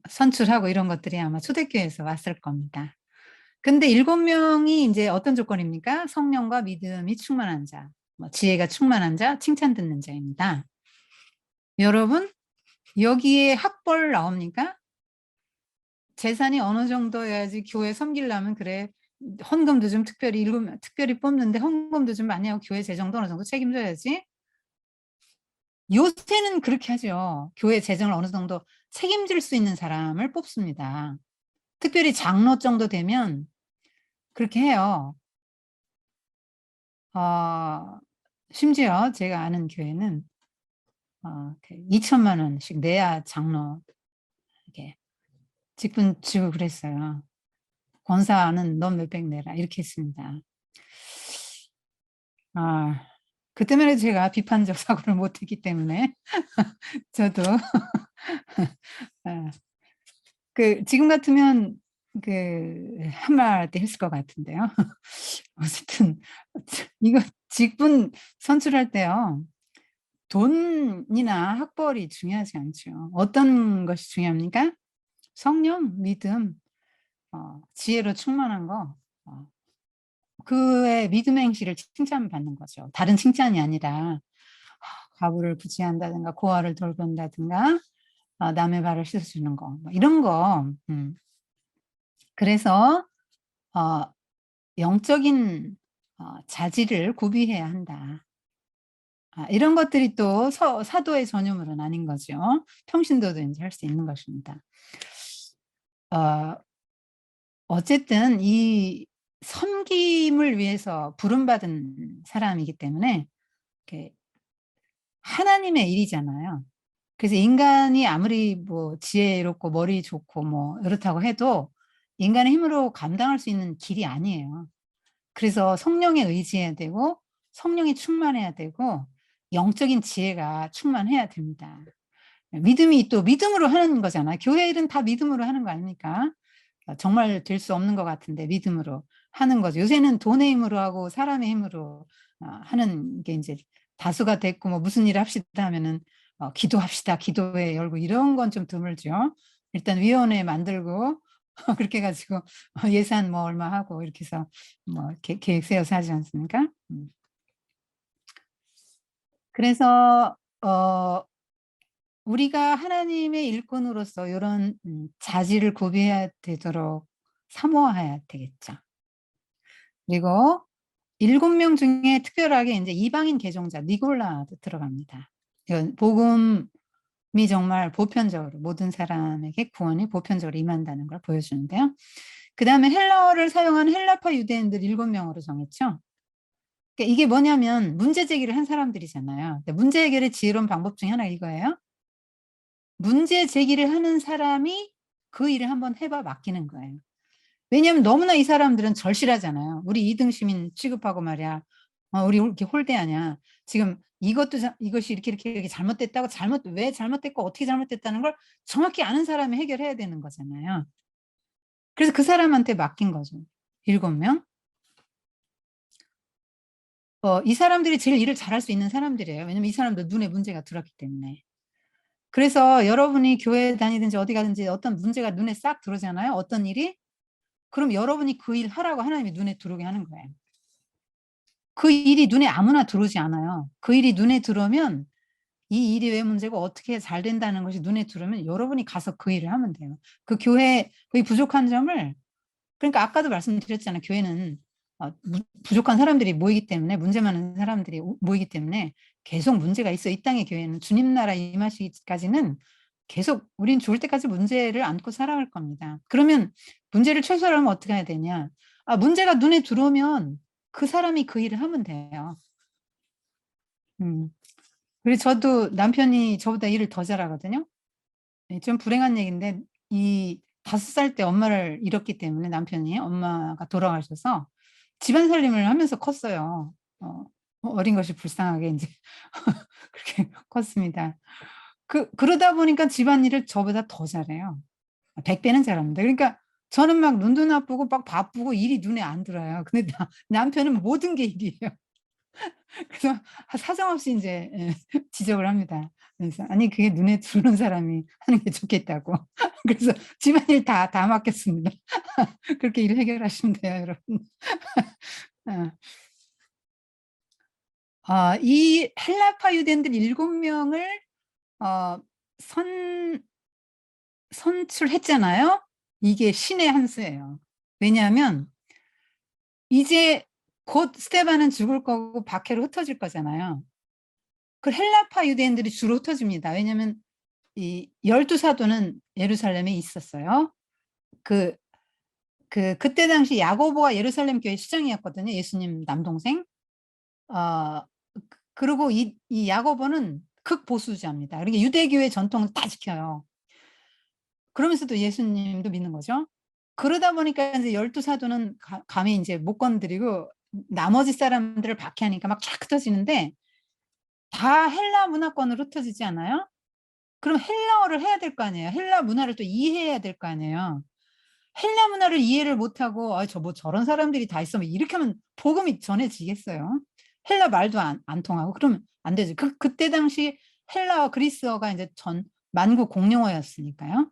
선출하고 이런 것들이 아마 초대교회에서 왔을 겁니다. 근데 7명이 인제 어떤 조건입니까? 성령과 믿음이 충만한 자, 뭐 지혜가 충만한 자, 칭찬 듣는 자입니다. 여러분 여기에 학벌 나옵니까? 재산이 어느 정도여야지 교회 섬기려면 그래 헌금도 좀 특별히 뽑는데 헌금도 좀 많이 하고 교회 재정도 어느 정도 책임져야지. 요새는 그렇게 하죠. 교회 재정을 어느 정도 책임질 수 있는 사람을 뽑습니다. 특별히 장로 정도 되면 그렇게 해요. 심지어 제가 아는 교회는 2천만 원씩 내야 장로 이렇게 직분 주고 그랬어요. 권사는 넌 몇백 내라 이렇게 했습니다. 그때만 해도 제가 비판적 사고를 못했기 때문에 저도 지금 같으면 한 말 때 했을 것 같은데요. 어쨌든 이거 직분 선출할 때요. 돈이나 학벌이 중요하지 않죠. 어떤 것이 중요합니까? 성령, 믿음, 지혜로 충만한 거, 그의 믿음의 행실을 칭찬받는 거죠. 다른 칭찬이 아니라 가부를 구제한다든가 고아를 돌본다든가 남의 발을 씻어주는 거 뭐 이런 거. 그래서 영적인 자질을 구비해야 한다. 이런 것들이 또 사도의 전유물은 아닌 거죠. 평신도도 이제 할 수 있는 것입니다. 어쨌든 이 섬김을 위해서 부름받은 사람이기 때문에 하나님의 일이잖아요. 그래서 인간이 아무리 뭐 지혜롭고 머리 좋고 뭐 이렇다고 해도 인간의 힘으로 감당할 수 있는 길이 아니에요. 그래서 성령에 의지해야 되고 성령이 충만해야 되고 영적인 지혜가 충만해야 됩니다. 믿음이 또 믿음으로 하는 거잖아요. 교회 일은 다 믿음으로 하는 거 아닙니까? 정말 될 수 없는 것 같은데 믿음으로 하는 거죠. 요새는 돈의 힘으로 하고 사람의 힘으로 하는 게 이제 다수가 됐고, 뭐 무슨 일을 합시다 하면은 기도합시다, 기도회 열고 이런 건 좀 드물죠. 일단 위원회 만들고 그렇게 해가지고 예산 뭐 얼마 하고 이렇게 해서 뭐 계획 세워서 하지 않습니까? 그래서 우리가 하나님의 일꾼으로서 이런 자질을 구비해야 되도록 사모해야 되겠죠. 그리고 7명 중에 특별하게 이제 이방인 개종자 니골라도 들어갑니다. 이건 복음이 정말 보편적으로 모든 사람에게 구원이 보편적으로 임한다는 걸 보여주는데요. 그 다음에 헬라어를 사용한 헬라파 유대인들 7명으로 정했죠. 그러니까 이게 뭐냐면 문제 제기를 한 사람들이잖아요. 문제 해결의 지혜로운 방법 중에 하나 이거예요. 문제 제기를 하는 사람이 그 일을 한번 해봐 맡기는 거예요. 왜냐하면 너무나 이 사람들은 절실하잖아요. 우리 2등 시민 취급하고 말이야. 우리 이렇게 홀대하냐. 지금 이것이 이렇게 잘못됐다고 왜 잘못됐고 어떻게 잘못됐다는 걸 정확히 아는 사람이 해결해야 되는 거잖아요. 그래서 그 사람한테 맡긴 거죠. 7명. 이 사람들이 제일 일을 잘할 수 있는 사람들이에요. 왜냐면 이 사람들 눈에 문제가 들었기 때문에. 그래서 여러분이 교회 다니든지 어디 가든지 어떤 문제가 눈에 싹 들어오잖아요. 어떤 일이? 그럼 여러분이 그 일 하라고 하나님이 눈에 들어오게 하는 거예요. 그 일이 눈에 아무나 들어오지 않아요. 그 일이 눈에 들어오면 이 일이 왜 문제고 어떻게 잘 된다는 것이 눈에 들어오면 여러분이 가서 그 일을 하면 돼요. 그 교회의 부족한 점을, 그러니까 아까도 말씀드렸잖아요. 교회는 부족한 사람들이 모이기 때문에, 문제 많은 사람들이 모이기 때문에 계속 문제가 있어. 이 땅의 교회는 주님 나라 임하시기까지는 계속 우린 죽을 때까지 문제를 안고 살아갈 겁니다. 그러면 문제를 최소화하면 어떻게 해야 되냐. 문제가 눈에 들어오면 그 사람이 그 일을 하면 돼요. 그리고 저도 남편이 저보다 일을 더 잘하거든요. 좀 불행한 얘기인데 이 5살 때 엄마를 잃었기 때문에 남편이 엄마가 돌아가셔서 집안 살림을 하면서 컸어요. 어린 것이 불쌍하게 이제 그렇게 컸습니다. 그러다 보니까 집안일을 저보다 더 잘해요. 100배는 잘합니다. 그러니까 저는 막 눈도 나쁘고 막 바쁘고 일이 눈에 안 들어요. 근데 남편은 모든 게 일이에요. 그래서 사정없이 이제 지적을 합니다. 그래서 아니 그게 눈에 들어오는 사람이 하는 게 좋겠다고. 그래서 집안일 다 맡겼습니다. 그렇게 일 해결하시면 돼요, 여러분. 이 헬라파 유대인들 7명을 선출했잖아요. 이게 신의 한 수예요. 왜냐하면 이제 곧 스데반은 죽을 거고 박해로 흩어질 거잖아요. 그 헬라파 유대인들이 주로 흩어집니다. 왜냐하면 이 12사도는 예루살렘에 있었어요. 그때 당시 야고보가 예루살렘 교회 시장이었거든요. 예수님 남동생. 그리고 이 야고보는 극보수자입니다. 그러니까 유대교회 전통을 다 지켜요. 그러면서도 예수님도 믿는 거죠. 그러다 보니까 이제 12사도는 감히 이제 못 건드리고 나머지 사람들을 박해하니까 막 쫙 흩어지는데 다 헬라 문화권으로 흩어지지 않아요? 그럼 헬라어를 해야 될 거 아니에요. 헬라 문화를 또 이해해야 될 거 아니에요. 헬라 문화를 이해를 못하고 저런 사람들이 다 있으면 이렇게 하면 복음이 전해지겠어요. 헬라 말도 안 통하고 그러면 안 되죠. 그때 당시 헬라어 그리스어가 이제 전 만국 공용어였으니까요.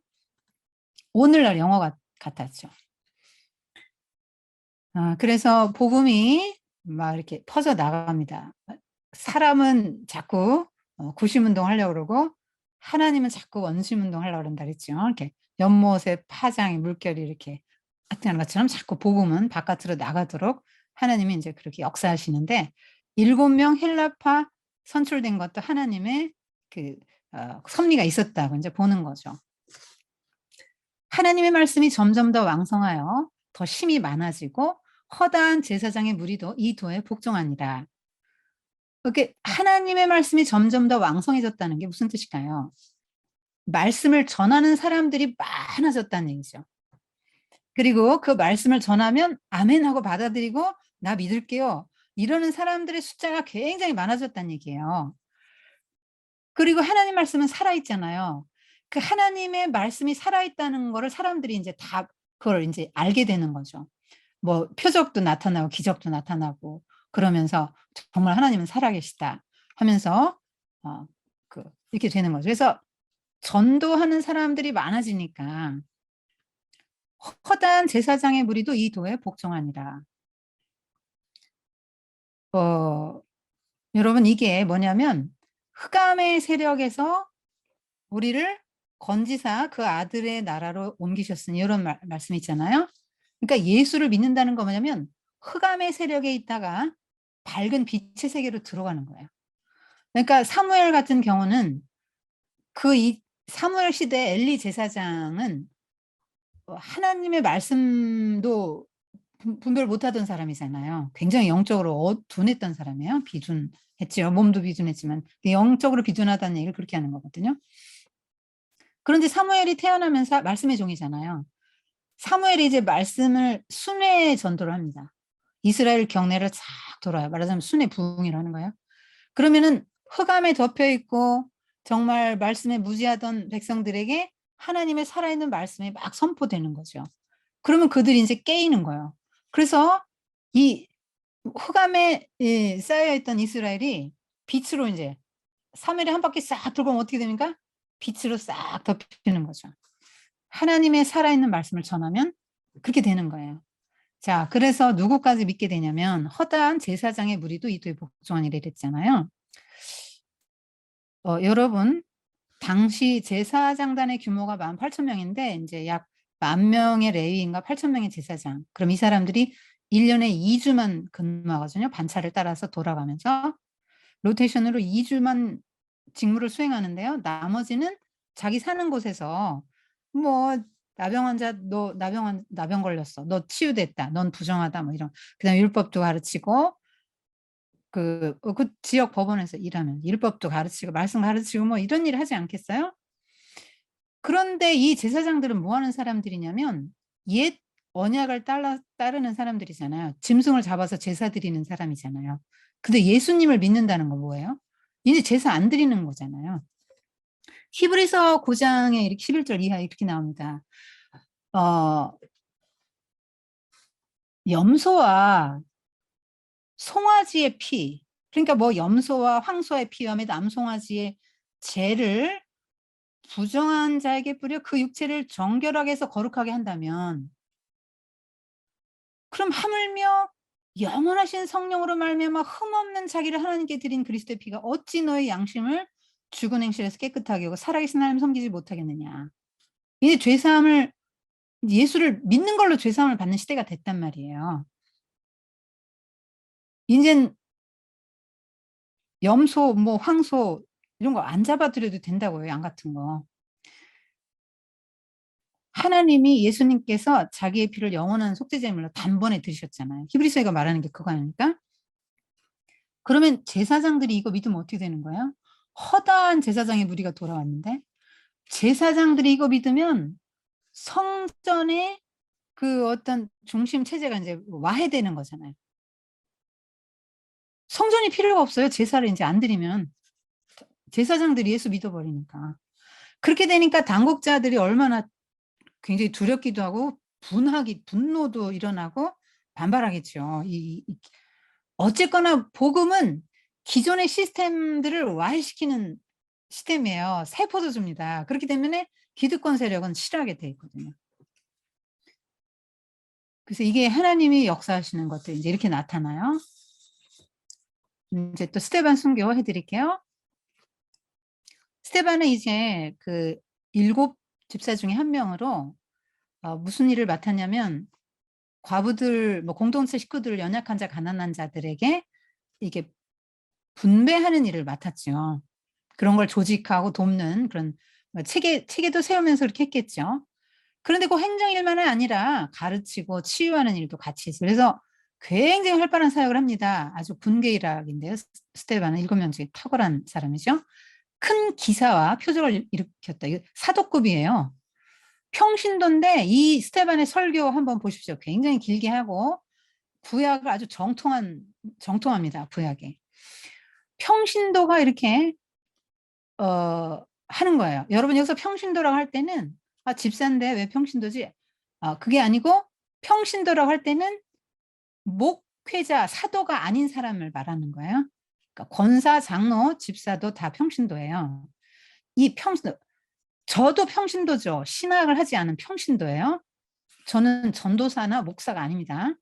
오늘날 영어 같았죠. 그래서 복음이 막 이렇게 퍼져 나갑니다. 사람은 자꾸 구심운동 하려고 그러고 하나님은 자꾸 원심운동 하려고 그런다 그랬죠. 이렇게 연못에 파장이 물결이 이렇게 나타나는 것처럼 자꾸 복음은 바깥으로 나가도록 하나님이 이제 그렇게 역사하시는데 7명 헬라파 선출된 것도 하나님의 섭리가 있었다고 이제 보는 거죠. 하나님의 말씀이 점점 더 왕성하여 더 힘이 많아지고 허다한 제사장의 무리도 이 도에 복종하니라. 이렇게 하나님의 말씀이 점점 더 왕성해졌다는 게 무슨 뜻일까요? 말씀을 전하는 사람들이 많아졌다는 얘기죠. 그리고 그 말씀을 전하면 아멘 하고 받아들이고 나 믿을게요. 이러는 사람들의 숫자가 굉장히 많아졌다는 얘기예요. 그리고 하나님 말씀은 살아있잖아요. 그 하나님의 말씀이 살아있다는 거를 사람들이 이제 다 그걸 이제 알게 되는 거죠. 뭐 표적도 나타나고 기적도 나타나고 그러면서 '정말 하나님은 살아계시다.' 하면서 어 이렇게 되는 거죠. 그래서 전도하는 사람들이 많아지니까 허다한 제사장의 무리도 이 도에 복종하니라. 어 여러분 이게 뭐냐면 흑암의 세력에서 우리를 건지사 그 아들의 나라로 옮기셨으니 이런 말씀이 있잖아요. 그러니까 예수를 믿는다는 건 뭐냐면 흑암의 세력에 있다가 밝은 빛의 세계로 들어가는 거예요. 그러니까 사무엘 같은 경우는 사무엘 시대 엘리 제사장은 하나님의 말씀도 분별 못하던 사람이잖아요. 굉장히 영적으로 둔했던 사람이에요. 비둔했지요. 몸도 비둔했지만 영적으로 비둔하다는 얘기를 그렇게 하는 거거든요. 그런데 사무엘이 태어나면서 말씀의 종이잖아요. 사무엘이 이제 말씀을 순회 전도를 합니다. 이스라엘 경내를 쫙 돌아요. 말하자면 순회 부흥이라는 거예요. 그러면은 흑암에 덮여 있고 정말 말씀에 무지하던 백성들에게 하나님의 살아있는 말씀이 막 선포되는 거죠. 그러면 그들이 인제 깨이는 거예요. 그래서 이 흑암에 쌓여 있던 이스라엘이 빛으로 인제 사무엘이 한 바퀴 싹 돌고 오면 어떻게 됩니까? 빛으로 싹 덮이는 거죠. 하나님의 살아있는 말씀을 전하면 그렇게 되는 거예요. 자, 그래서 누구까지 믿게 되냐면 허다한 제사장의 무리도 이도에 복종하니라 이랬잖아요. 여러분 당시 제사장단의 규모가 18,000명인데 인제 약 10,000명의 레위인과 8,000명의 제사장. 그럼 이 사람들이 1 년에 2 주만 근무하거든요. 반차를 따라서 돌아가면서 로테이션으로 2 주만 직무를 수행하는데요. 나머지는 자기 사는 곳에서 뭐 "나병 환자 너 나병 걸렸어. 너 치유됐다. 넌 부정하다." 뭐 이런 그다음에 율법도 가르치고 그 지역 법원에서 일하는 율법도 가르치고 말씀 가르치고 뭐 이런 일을 하지 않겠어요? 그런데 이 제사장들은 뭐 하는 사람들이냐면 옛 언약을 따르는 사람들이잖아요. 짐승을 잡아서 제사 드리는 사람이잖아요. 근데 예수님을 믿는다는 건 뭐예요? 이제 제사 안 드리는 거잖아요. 히브리서 9 장에 이렇게 11절 이하에 이렇게 나옵니다. 어 염소와 송아지의 피, 그러니까 뭐 염소와 황소의 피와 및 암송아지의 죄를 부정한 자에게 뿌려 그 육체를 정결하게 해서 거룩하게 한다면 그럼 하물며 영원하신 성령으로 말미암아 흠없는 자기를 하나님께 드린 그리스도의 피가 어찌 너의 양심을 죽은 행실에서 깨끗하게 하고 살아계신 하나님 섬기지 못하겠느냐. 이제 죄사함을 예수를 믿는 걸로 죄사함을 받는 시대가 됐단 말이에요. 인젠 염소 뭐 황소 이런 거 안 잡아 드려도 된다고요, 양 같은 거. 하나님이 예수님께서 자기의 피를 영원한 속죄 제물로 단번에 드리셨잖아요. 히브리서가 말하는 게 그거 아닙니까? 그러면 제사장들이 이거 믿으면 어떻게 되는 거야? 허다한 제사장의 무리가 돌아왔는데 제사장들이 이거 믿으면 성전의 그 어떤 중심 체제가 인제 와해되는 거잖아요. 성전이 필요가 없어요, 제사를 인제 안 드리면. 제사장들이 예수 믿어 버리니까. 그렇게 되니까 당국자들이 얼마나 굉장히 두렵기도 하고 분노도 일어나고 반발하겠죠. 어쨌거나 복음은 기존의 시스템들을 와해시키는 시스템이에요. 세포도주입니다. 그렇기 때문에 기득권 세력은 싫어하게 돼 있거든요. 그래서 이게 하나님이 역사하시는 것들이 인제 이렇게 나타나요. 인제 또 스데반 순교 해 드릴게요. 스데반은 이제 그 7 집사 중에 한 명으로 무슨 일을 맡았냐면 과부들 뭐 공동체 식구들 연약한 자 가난한 자들에게 이게 분배하는 일을 맡았죠. 그런 걸 조직하고 돕는 그런 뭐 체계도 세우면서 이렇게 했겠죠. 그런데 그 행정 일만은 아니라 가르치고 치유하는 일도 같이 했어요. 그래서 굉장히 활발한 사역을 합니다. 아주 군계일학인데요. 스테반은 7명 중에 탁월한 사람이죠. 큰 기사와 표적을 일으켰다. 이거 사도급이에요. 평신도인데 이 스테반의 설교 한번 보십시오. 굉장히 길게 하고 구약을 아주 정통합니다. 구약에. 평신도가 이렇게 하는 거예요. 여러분 여기서 평신도라고 할 때는 집사인데 왜 평신도지? 그게 아니고 평신도라고 할 때는 목회자, 사도가 아닌 사람을 말하는 거예요. 그러니까 권사, 장로, 집사도 다 평신도예요. 이 평신도, 저도 평신도죠. 신학을 하지 않은 평신도예요. 저는 전도사나 목사가 아닙니다.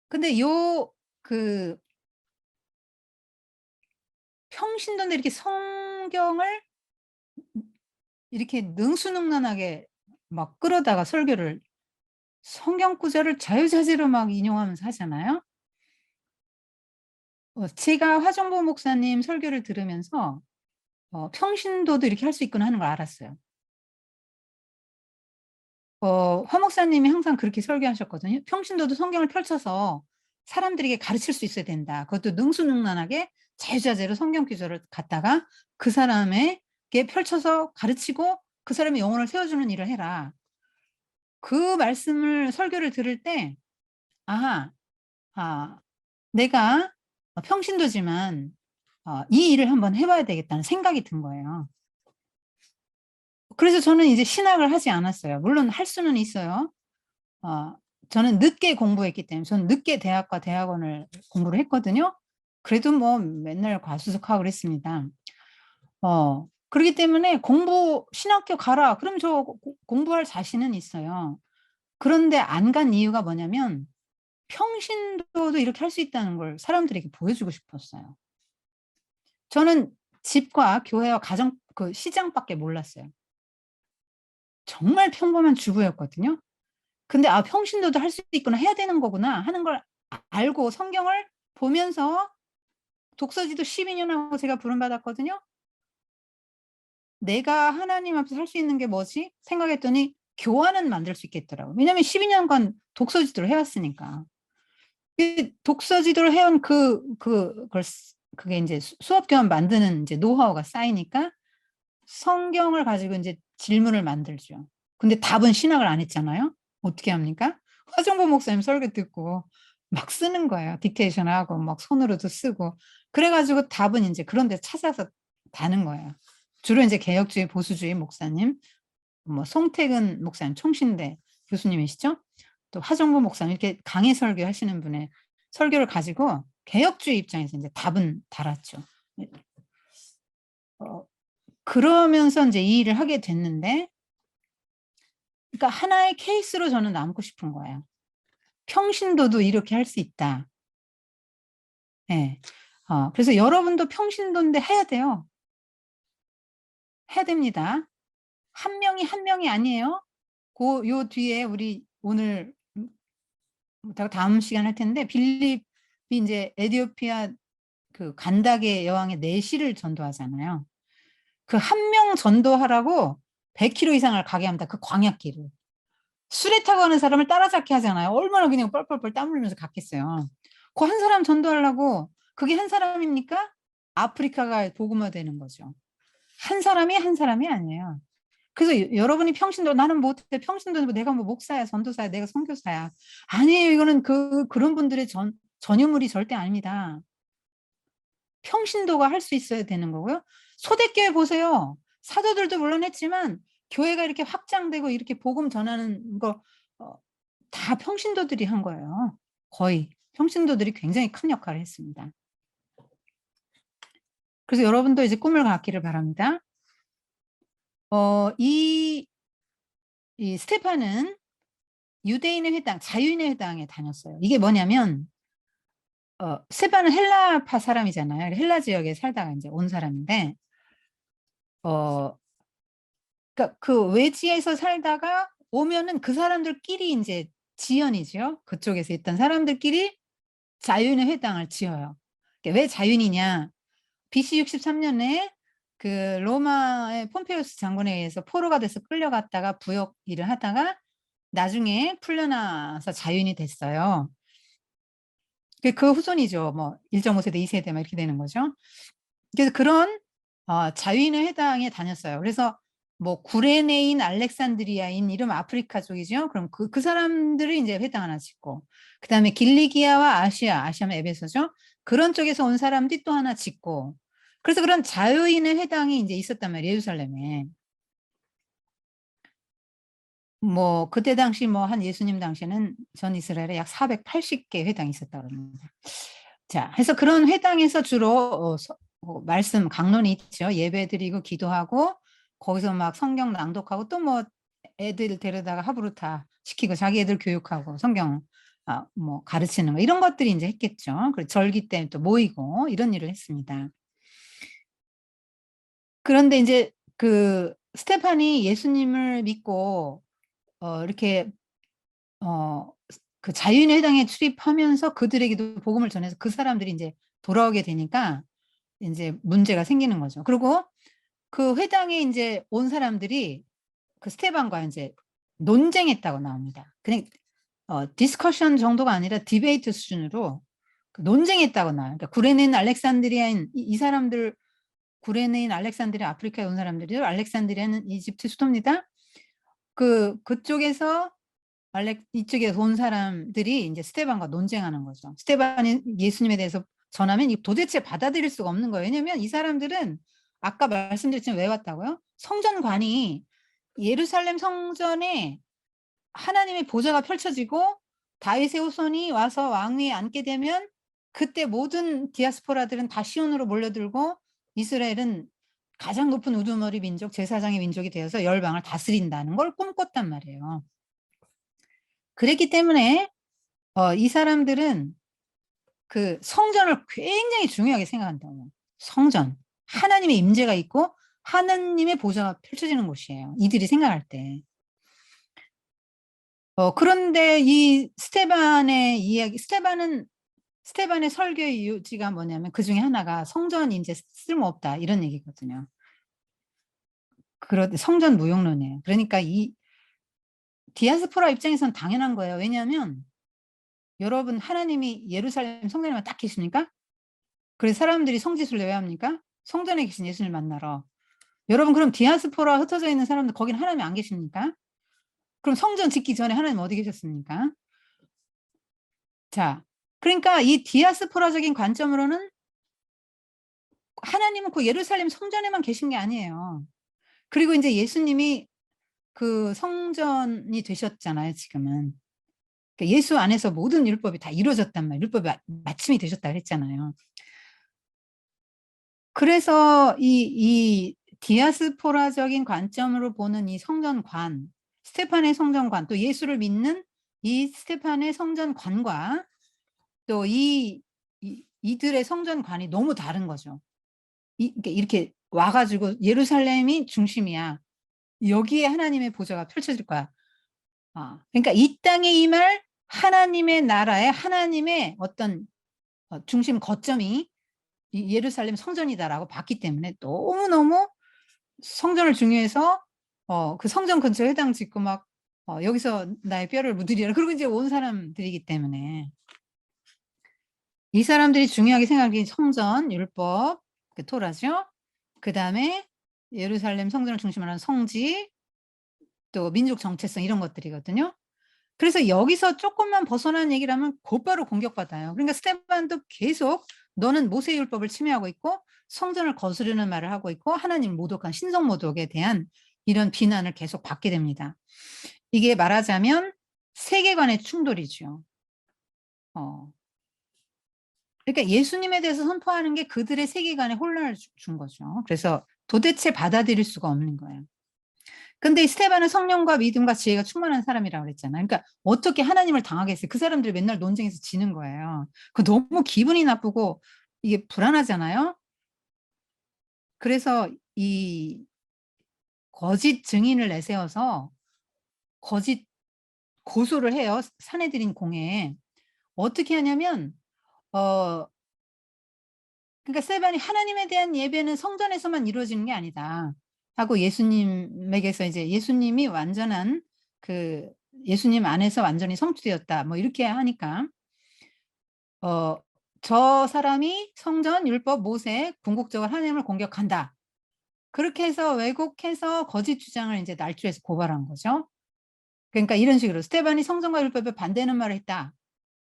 근데 평신도인데 이렇게 성경을 이렇게 능수능란하게 막 끌어다가 설교를 성경 구절을 자유자재로 막 인용하면서 하잖아요. 제가 화정보 목사님 설교를 들으면서 평신도도 이렇게 할 수 있구나 하는 걸 알았어요. 화 목사님이 항상 그렇게 설교하셨거든요. 평신도도 성경을 펼쳐서 사람들에게 가르칠 수 있어야 된다. 그것도 능수능란하게 자유자재로 성경 구절을 갖다가 그 사람에게 펼쳐서 가르치고 그 사람의 영혼을 세워주는 일을 해라. 그 말씀을 설교를 들을 때 아하, 내가 평신도지만 이 일을 한번 해봐야 되겠다는 생각이 든 거예요. 그래서 저는 이제 신학을 하지 않았어요. 물론 할 수는 있어요. 저는 늦게 공부했기 때문에 저는 늦게 대학과 대학원을 공부를 했거든요. 그래도 뭐 맨날 과수석하고 그랬습니다. 그렇기 때문에 신학교 가라. 그럼 저 공부할 자신은 있어요. 그런데 안 간 이유가 뭐냐면 평신도도 이렇게 할 수 있다는 걸 사람들에게 보여주고 싶었어요. 저는 집과 교회와 가정, 시장밖에 몰랐어요. 정말 평범한 주부였거든요. 근데 평신도도 할 수 있구나, 해야 되는 거구나 하는 걸 알고 성경을 보면서 독서지도 12년 하고 제가 부름받았거든요. 내가 하나님 앞에서 할 수 있는 게 뭐지? 생각했더니 교환은 만들 수 있겠더라고요. 왜냐하면 12년간 독서지도를 해왔으니까. 독서지도를 해온 그게 이제 수업 교환 만드는 이제 노하우가 쌓이니까 성경을 가지고 이제 질문을 만들죠. 근데 답은 신학을 안 했잖아요. 어떻게 합니까? 화정보 목사님 설교 듣고 막 쓰는 거예요. 딕테이션하고 막 손으로도 쓰고. 그래가지고 답은 이제 그런 데 찾아서 다는 거예요. 주로 이제 개혁주의, 보수주의 목사님, 뭐 송태근 목사님, 총신대 교수님이시죠? 또 화정보 목사님 이렇게 강의 설교 하시는 분의 설교를 가지고 개혁주의 입장에서 이제 답은 달았죠. 그러면서 이제 이 일을 하게 됐는데, 그러니까 하나의 케이스로 저는 남고 싶은 거예요. 평신도도 이렇게 할 수 있다. 네. 그래서 여러분도 평신도인데 해야 돼요. 해야 됩니다. 한 명이 아니에요. 요 뒤에 우리 오늘 다음 시간 할 텐데 빌립이 이제 에티오피아 간다게 여왕의 내시를 전도하잖아요. 그 한 명 전도하라고 100km 이상을 가게 합니다. 그 광약길을. 술에 타고 가는 사람을 따라잡게 하잖아요. 얼마나 그냥 뻘뻘뻘 땀 흘리면서 갔겠어요. 그 한 사람 전도하려고 그게 한 사람입니까? 아프리카가 복음화되는 거죠. 한 사람이 아니에요. 그래서 여러분이 평신도 나는 못해 평신도 내가 뭐 목사야 전도사야 내가 선교사야 아니에요. 이거는 그런 분들의 전유물이 절대 아닙니다. 평신도가 할 수 있어야 되는 거고요. 초대교회 보세요. 사도들도 물론 했지만 교회가 이렇게 확장되고 이렇게 복음 전하는 거 다 평신도들이 한 거예요. 거의 평신도들이 굉장히 큰 역할을 했습니다. 그래서 여러분도 이제 꿈을 갖기를 바랍니다. 이 스테판은 유대인의 회당, 자유인의 회당에 다녔어요. 이게 뭐냐면 스테판은 헬라파 사람이잖아요. 헬라 지역에 살다가 이제 온 사람인데 그러니까 그 외지에서 살다가 오면은 그 사람들끼리 이제 지연이죠. 그쪽에서 있던 사람들끼리 자유인의 회당을 지어요. 왜 자유인이냐? BC 63년에 그 로마의 폼페이우스 장군에 의해서 포로가 돼서 끌려갔다가 부역 일을 하다가 나중에 풀려나서 자유인이 됐어요. 그 후손이죠. 뭐 1.5세대, 2세대 막 이렇게 되는 거죠. 그래서 그런 자유인의 회당에 다녔어요. 그래서 뭐 구레네인, 알렉산드리아인 이름 아프리카 쪽이죠. 그럼 그 사람들이 이제 회당 하나 짓고, 그다음에 길리기아와 아시아면 에베소죠. 그런 쪽에서 온 사람들이 또 하나 짓고, 그래서 그런 자유인의 회당이 이제 있었단 말이에요, 예루살렘에. 뭐 그때 당시 뭐 한 예수님 당시에는 전 이스라엘에 약 480개 회당이 있었다고 합니다. 자, 해서 그런 회당에서 주로 말씀 강론이 있죠. 예배드리고 기도하고 거기서 막 성경 낭독하고 또 뭐 애들 데려다가 하브루타 시키고 자기 애들 교육하고 성경 뭐 가르치는 거 이런 것들이 이제 했겠죠. 그리고 절기 때 또 모이고 이런 일을 했습니다. 그런데 이제 그 스테판이 예수님을 믿고 이렇게 그 자유인의 회당에 출입하면서 그들에게도 복음을 전해서 그 사람들이 이제 돌아오게 되니까 이제 문제가 생기는 거죠. 그리고 그 회당에 이제 온 사람들이 그 스테반과 이제 논쟁했다고 나옵니다. 그냥 디스커션 정도가 아니라 디베이트 수준으로 그 논쟁했다고 나와요. 그러니까 구레네인 알렉산드리아인 이 사람들, 구레네인 알렉산드리아 아프리카에 온 사람들이요. 알렉산드리아는 이집트 수도입니다. 그쪽에서 이쪽에서 온 사람들이 이제 스테반과 논쟁하는 거죠. 스테반이 예수님에 대해서 전하면 도대체 받아들일 수가 없는 거예요. 왜냐면 이 사람들은 아까 말씀드렸지만 왜 왔다고요? 성전관이 예루살렘 성전에 하나님의 보좌가 펼쳐지고 다윗의 후손이 와서 왕위에 앉게 되면 그때 모든 디아스포라들은 다 시온으로 몰려들고 이스라엘은 가장 높은 우두머리 민족, 제사장의 민족이 되어서 열방을 다스린다는 걸 꿈꿨단 말이에요. 그랬기 때문에 이 사람들은 그 성전을 굉장히 중요하게 생각한다고. 성전. 하나님의 임재가 있고 하나님의 보좌가 펼쳐지는 곳이에요. 이들이 생각할 때. 그런데 이 스테반의 이야기, 스테반의 설교의 요지가 뭐냐면 그 중에 하나가 성전이 이제 쓸모없다 이런 얘기거든요. 그런데 성전 무용론이에요. 그러니까 이 디아스포라 입장에서는 당연한 거예요. 왜냐하면 여러분 하나님이 예루살렘 성전에만 딱 계십니까? 그래서 사람들이 성지순례 왜 합니까? 성전에 계신 예수님을 만나러. 여러분 그럼 디아스포라 흩어져 있는 사람들 거기는 하나님이 안 계십니까? 그럼 성전 짓기 전에 하나님 어디 계셨습니까? 자, 그러니까 이 디아스포라적인 관점으로는 하나님은 그 예루살렘 성전에만 계신 게 아니에요. 그리고 이제 예수님이 그 성전이 되셨잖아요, 지금은. 그러니까 예수 안에서 모든 율법이 다 이루어졌단 말이에요. 율법이 마침이 되셨다 그랬잖아요. 그래서 이 디아스포라적인 관점으로 보는 이 성전관, 스테판의 성전관, 또 예수를 믿는 이 스테판의 성전관과 또 이들의 성전관이 너무 다른 거죠. 그러니까 이렇게 와가지고 예루살렘이 중심이야. 여기에 하나님의 보좌가 펼쳐질 거야. 그러니까 이 땅에 임할 하나님의 나라에 하나님의 어떤 중심 거점이 이 예루살렘 성전이다라고 봤기 때문에 너무너무 성전을 중요해서 그 성전 근처에 회당 짓고 막 여기서 나의 뼈를 묻으리라. 그리고 이제 온 사람들이기 때문에 이 사람들이 중요하게 생각하기 성전, 율법, 그 토라죠. 그다음에 예루살렘 성전을 중심으로 하는 성지, 또 민족 정체성 이런 것들이거든요. 그래서 여기서 조금만 벗어난 얘기를 하면 곧바로 공격받아요. 그러니까 스테반도 계속 너는 모세율법을 침해하고 있고 성전을 거스르는 말을 하고 있고 하나님 모독한 신성 모독에 대한 이런 비난을 계속 받게 됩니다. 이게 말하자면 세계관의 충돌이죠. 그러니까 예수님에 대해서 선포하는 게 그들의 세계관에 혼란을 준 거죠. 그래서 도대체 받아들일 수가 없는 거예요. 근데 스테반은 성령과 믿음과 지혜가 충만한 사람이라고 그랬잖아요. 그러니까 어떻게 하나님을 당하겠어요. 그 사람들이 맨날 논쟁에서 지는 거예요. 그 너무 기분이 나쁘고 이게 불안하잖아요. 그래서 이 거짓 증인을 내세워서 거짓 고소를 해요. 사내들인 공회에. 어떻게 하냐면 그러니까 스테반이 하나님에 대한 예배는 성전에서만 이루어지는 게 아니다 하고 예수님에게서 이제 예수님이 완전한 그 예수님 안에서 완전히 성취되었다 뭐 이렇게 하니까 저 사람이 성전, 율법, 모세 궁극적으로 하나님을 공격한다. 그렇게 해서 왜곡해서 거짓 주장을 이제 날조해서 고발한 거죠. 그러니까 이런 식으로 스테반이 성전과 율법에 반대하는 말을 했다.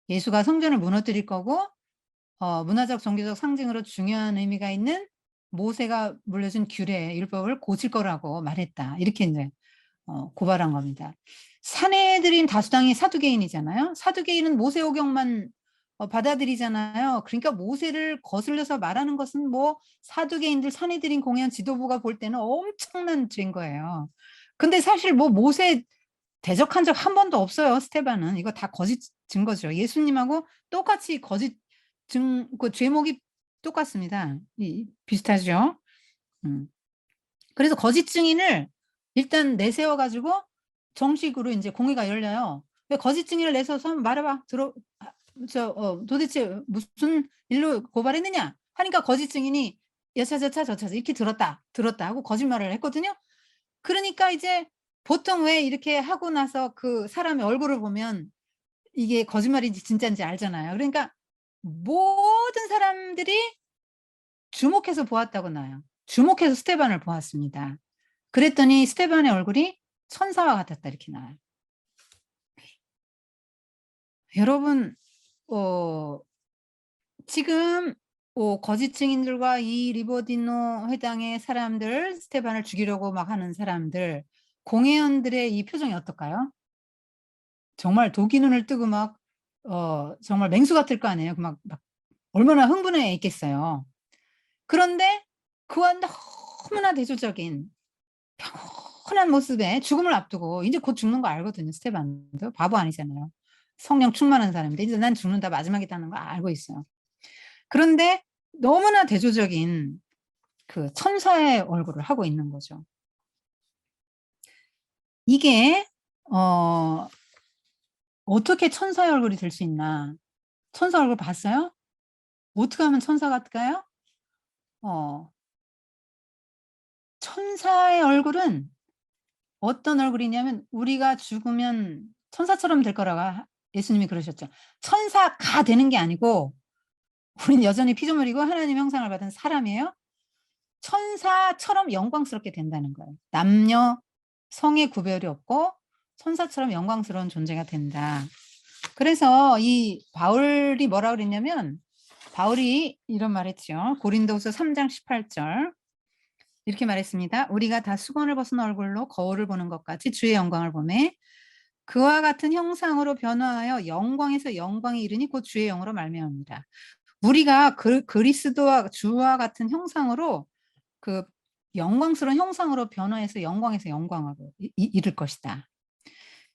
예수가 성전을 무너뜨릴 거고 문화적 종교적 상징으로 중요한 의미가 있는 모세가 물려준 규례 율법을 고칠 거라고 말했다. 이렇게 이제 고발한 겁니다. 사내들인 다수당이 사두개인이잖아요. 사두개인은 모세오경만 받아들이잖아요. 그러니까 모세를 거슬려서 말하는 것은 뭐 사두개인들 사내들인 공연 지도부가 볼 때는 엄청난 죄인 거예요. 근데 사실 뭐 모세 대적한 적 한 번도 없어요. 스테반은. 이거 다 거짓 증거죠. 예수님하고 똑같이 거짓 그 죄목이 똑같습니다. 비슷하죠. 그래서 거짓 증인을 일단 내세워 가지고 정식으로 이제 공회가 열려요. 거짓 증인을 내서서 한번 말해봐. 도대체 무슨 일로 고발했느냐? 하니까 거짓 증인이 여차저차 저차저 이렇게 들었다 하고 거짓말을 했거든요. 그러니까 이제 보통 왜 이렇게 하고 나서 그 사람의 얼굴을 보면 이게 거짓말인지 진짜인지 알잖아요. 그러니까 모든 사람들이 주목해서 보았다고 나와요. 주목해서 스테반을 보았습니다. 그랬더니 스테반의 얼굴이 천사와 같았다 이렇게 나와요. 여러분 지금 거짓 증인들과 이 리버디노 회당의 사람들 스테반을 죽이려고 막 하는 사람들 공회원들의 이 표정이 어떨까요? 정말 도끼 눈을 뜨고 막 정말 맹수 같을 거 아니에요. 막 얼마나 흥분해 있겠어요. 그런데 그와 너무나 대조적인 평온한 모습에 죽음을 앞두고 이제 곧 죽는 거 알거든요. 스테반도 바보 아니잖아요. 성령 충만한 사람인데 이제 난 죽는다 마지막이다는 거 알고 있어요. 그런데 너무나 대조적인 그 천사의 얼굴을 하고 있는 거죠. 이게 어떻게 천사의 얼굴이 될 수 있나? 천사 얼굴 봤어요? 어떻게 하면 천사 같을까요? 천사의 얼굴은 어떤 얼굴이냐면 우리가 죽으면 천사처럼 될 거라고 예수님이 그러셨죠. 천사가 되는 게 아니고 우린 여전히 피조물이고 하나님의 형상을 받은 사람이에요. 천사처럼 영광스럽게 된다는 거예요. 남녀 성의 구별이 없고 천사처럼 영광스러운 존재가 된다. 그래서 이 바울이 뭐라 그랬냐면 바울이 이런 말 했죠. 고린도후서 3장 18절 이렇게 말했습니다. 우리가 다 수건을 벗은 얼굴로 거울을 보는 것 같이 주의 영광을 보매 그와 같은 형상으로 변화하여 영광에서 영광에 이르니 곧 주의 영으로 말미암습니다. 우리가 그리스도와 주와 같은 형상으로 그 영광스러운 형상으로 변화해서 영광에서 영광으로 이를 것이다.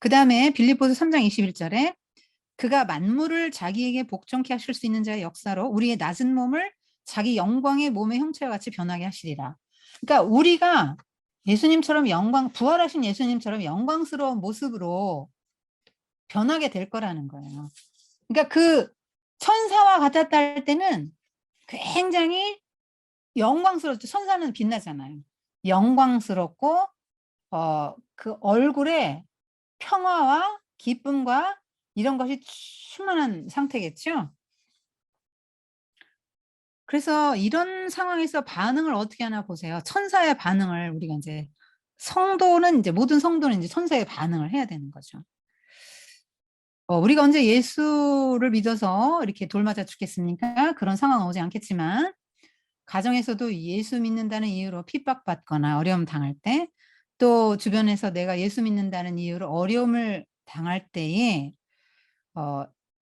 그 다음에 빌립보서 3장 21절에 그가 만물을 자기에게 복종케 하실 수 있는 자의 역사로 우리의 낮은 몸을 자기 영광의 몸의 형체와 같이 변하게 하시리라. 그러니까 우리가 예수님처럼 부활하신 예수님처럼 영광스러운 모습으로 변하게 될 거라는 거예요. 그러니까 그 천사와 같았다 할 때는 굉장히 영광스럽죠. 천사는 빛나잖아요. 영광스럽고 그 얼굴에 평화와 기쁨과 이런 것이 충만한 상태겠죠. 그래서 이런 상황에서 반응을 어떻게 하나 보세요. 천사의 반응을 우리가 이제 모든 성도는 이제 천사의 반응을 해야 되는 거죠. 우리가 언제 예수를 믿어서 이렇게 돌 맞아 죽겠습니까? 그런 상황은 오지 않겠지만 가정에서도 예수 믿는다는 이유로 핍박받거나 어려움 당할 때 또 주변에서 내가 예수 믿는다는 이유로 어려움을 당할 때에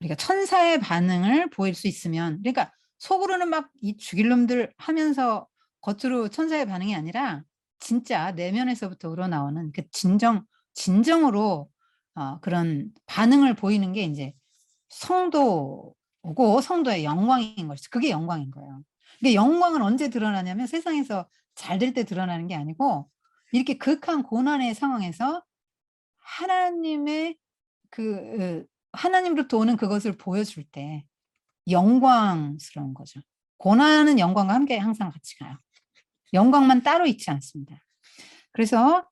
우리가 천사의 반응을 보일 수 있으면 그러니까 속으로는 막 이 죽일 놈들 하면서 겉으로 천사의 반응이 아니라 진짜 내면에서부터 우러나오는 그 진정으로 그런 반응을 보이는 게 이제 성도고 성도의 영광인 것이죠. 그게 영광인 거예요. 근데 영광은 언제 드러나냐면 세상에서 잘 될 때 드러나는 게 아니고 이렇게 극한 고난의 상황에서 하나님의 하나님으로부터 오는 그것을 보여줄 때 영광스러운 거죠. 고난은 영광과 함께 항상 같이 가요. 영광만 따로 있지 않습니다. 그래서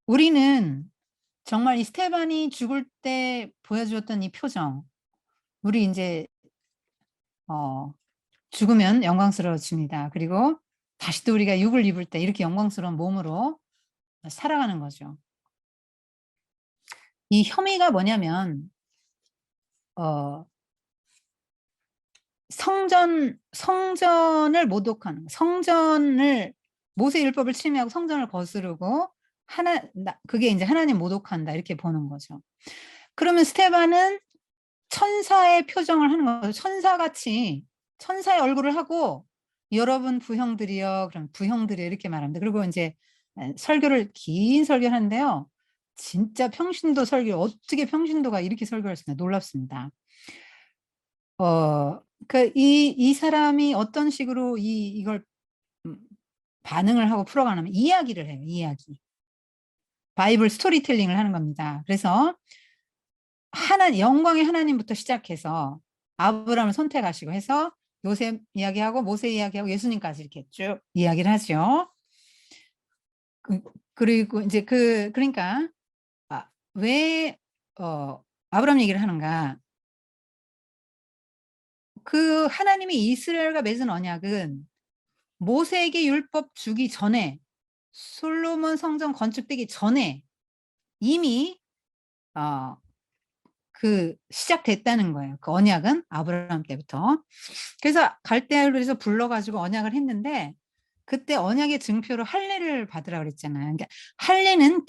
우리는 정말 이 스테반이 죽을 때 보여주었던 이 표정, 우리 이제 죽으면 영광스러워집니다. 그리고 다시 또 우리가 육을 입을 때 이렇게 영광스러운 몸으로 살아가는 거죠. 이 혐의가 뭐냐면 성전을 모독하는, 성전을 모세 율법을 침해하고 성전을 거스르고 그게 이제 하나님 모독한다 이렇게 보는 거죠. 그러면 스테반은 천사의 표정을 하는 거죠. 천사같이 천사의 얼굴을 하고 여러분 부형들이여, 그럼 부형들이 이렇게 말합니다. 그리고 이제 설교를 긴 설교를 하는데요. 진짜 평신도 설교, 어떻게 평신도가 이렇게 설교할 수 있나 놀랍습니다. 이 사람이 어떤 식으로 이걸 반응을 하고 풀어가냐면 이야기를 해요. 이야기. 바이블 스토리텔링을 하는 겁니다. 그래서 영광의 하나님부터 시작해서 아브라함을 선택하시고 해서 요셉 이야기하고 모세 이야기하고 예수님까지 이렇게 쭉 이야기를 하죠. 그리고 이제 그러니까 왜 아브라함 얘기를 하는가? 그 하나님이 이스라엘과 맺은 언약은 모세에게 율법 주기 전에, 솔로몬 성전 건축되기 전에 이미 시작됐다는 거예요. 그 언약은 아브라함 때부터. 그래서 갈대아에서 불러가지고 언약을 했는데 그때 언약의 증표로 할례를 받으라 그랬잖아요. 그러니까 할례는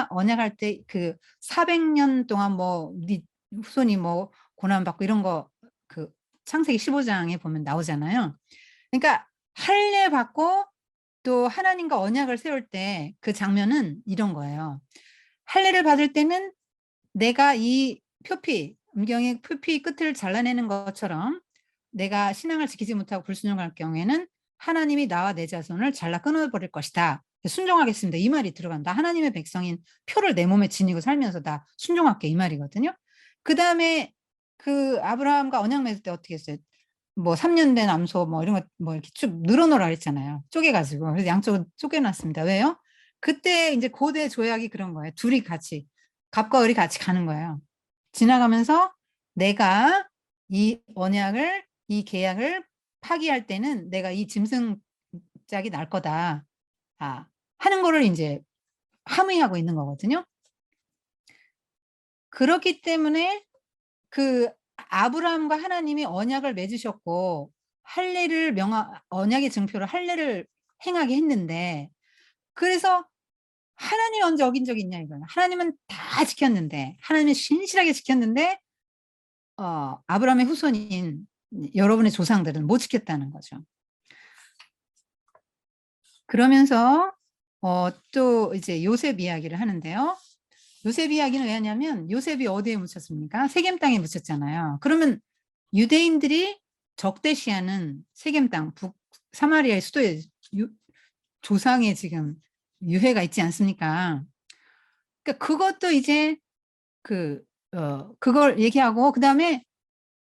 언약할 때 그 400년 동안 뭐 우리 후손이 뭐 고난 받고 이런 거 그 창세기 15장에 보면 나오잖아요. 그러니까 할례 받고 또 하나님과 언약을 세울 때 그 장면은 이런 거예요. 할례를 받을 때는 내가 이 음경의 표피 끝을 잘라내는 것처럼 내가 신앙을 지키지 못하고 불순종할 경우에는 하나님이 나와 내 자손을 잘라 끊어버릴 것이다. 순종하겠습니다. 이 말이 들어간다. 하나님의 백성인 표를 내 몸에 지니고 살면서 다 순종할게 이 말이거든요. 그 다음에 그 아브라함과 언약 맺을 때 어떻게 했어요? 뭐 3년 된 암소 뭐 이런 거 뭐 이렇게 쭉 늘어놓으라 그랬잖아요. 쪼개가지고. 그래서 양쪽은 쪼개놨습니다. 왜요? 그때 이제 고대 조약이 그런 거예요. 둘이 같이 갑과 을이 같이 가는 거예요. 지나가면서 내가 이 언약을 이 계약을 파기할 때는 내가 이 짐승짝이 날 거다. 하는 거를 이제 함의하고 있는 거거든요. 그렇기 때문에 그 아브라함과 하나님이 언약을 맺으셨고 언약의 증표로 할례를 행하게 했는데 그래서 하나님이 언제 어긴 적이 있냐 이거예요. 하나님은 다 지켰는데 하나님이 신실하게 지켰는데 아브라함의 후손인 여러분의 조상들은 못 지켰다는 거죠. 그러면서 또 이제 요셉 이야기를 하는데요. 요셉 이야기는 왜 하냐면 요셉이 어디에 묻혔습니까? 세겜 땅에 묻혔잖아요. 그러면 유대인들이 적대시하는 세겜 땅, 사마리아의 수도에 조상의 지금 유해가 있지 않습니까? 그러니까 그것도 이제 그걸 얘기하고 그다음에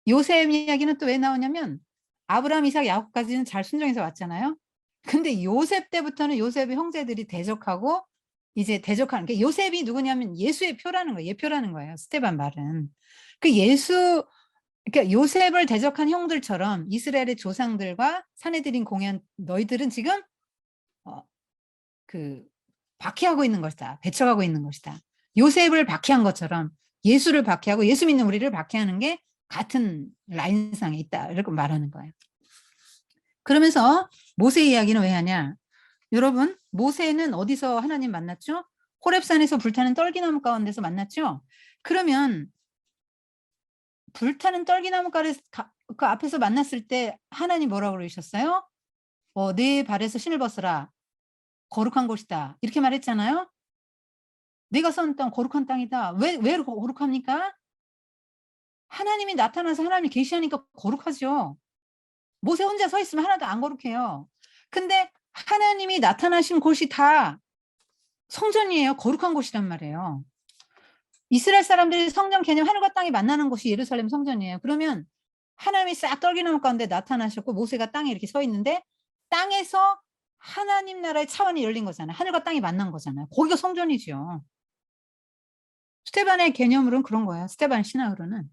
요셉 이야기는 또 왜 나오냐면 아브라함, 이삭, 야곱까지는 잘 순종해서 왔잖아요. 근데 요셉 때부터는 요셉의 형제들이 대적하고 이제 대적하는 게 요셉이 누구냐면 예수의 표라는 거예요. 예표라는 거예요. 스테반 말은. 그러니까 요셉을 대적한 형들처럼 이스라엘의 조상들과 사내들인 공연 너희들은 지금 박해하고 있는 것이다. 배척하고 있는 것이다. 요셉을 박해한 것처럼 예수를 박해하고 예수 믿는 우리를 박해하는 게 같은 라인상에 있다. 이렇게 말하는 거예요. 그러면서 모세 이야기는 왜 하냐? 여러분, 모세는 어디서 하나님 만났죠? 호렙산에서 불타는 떨기나무 가운데서 만났죠? 그러면 불타는 떨기나무 그 앞에서 만났을 때 하나님 뭐라고 그러셨어요? 내 발에서 신을 벗어라. 거룩한 곳이다. 이렇게 말했잖아요. 내가 선 땅 거룩한 땅이다. 왜 거룩합니까? 하나님이 나타나서 하나님이 계시하니까 거룩하죠. 모세 혼자 서 있으면 하나도 안 거룩해요. 근데 하나님이 나타나신 곳이 다 성전이에요. 거룩한 곳이란 말이에요. 이스라엘 사람들이 성전 개념 하늘과 땅이 만나는 곳이 예루살렘 성전이에요. 그러면 하나님이 싹 떨기나무 가운데 나타나셨고 모세가 땅에 이렇게 서 있는데 땅에서 하나님 나라의 차원이 열린 거잖아요. 하늘과 땅이 만난 거잖아요. 거기가 성전이죠. 스테반의 개념으로는 그런 거예요. 스테반 신학으로는.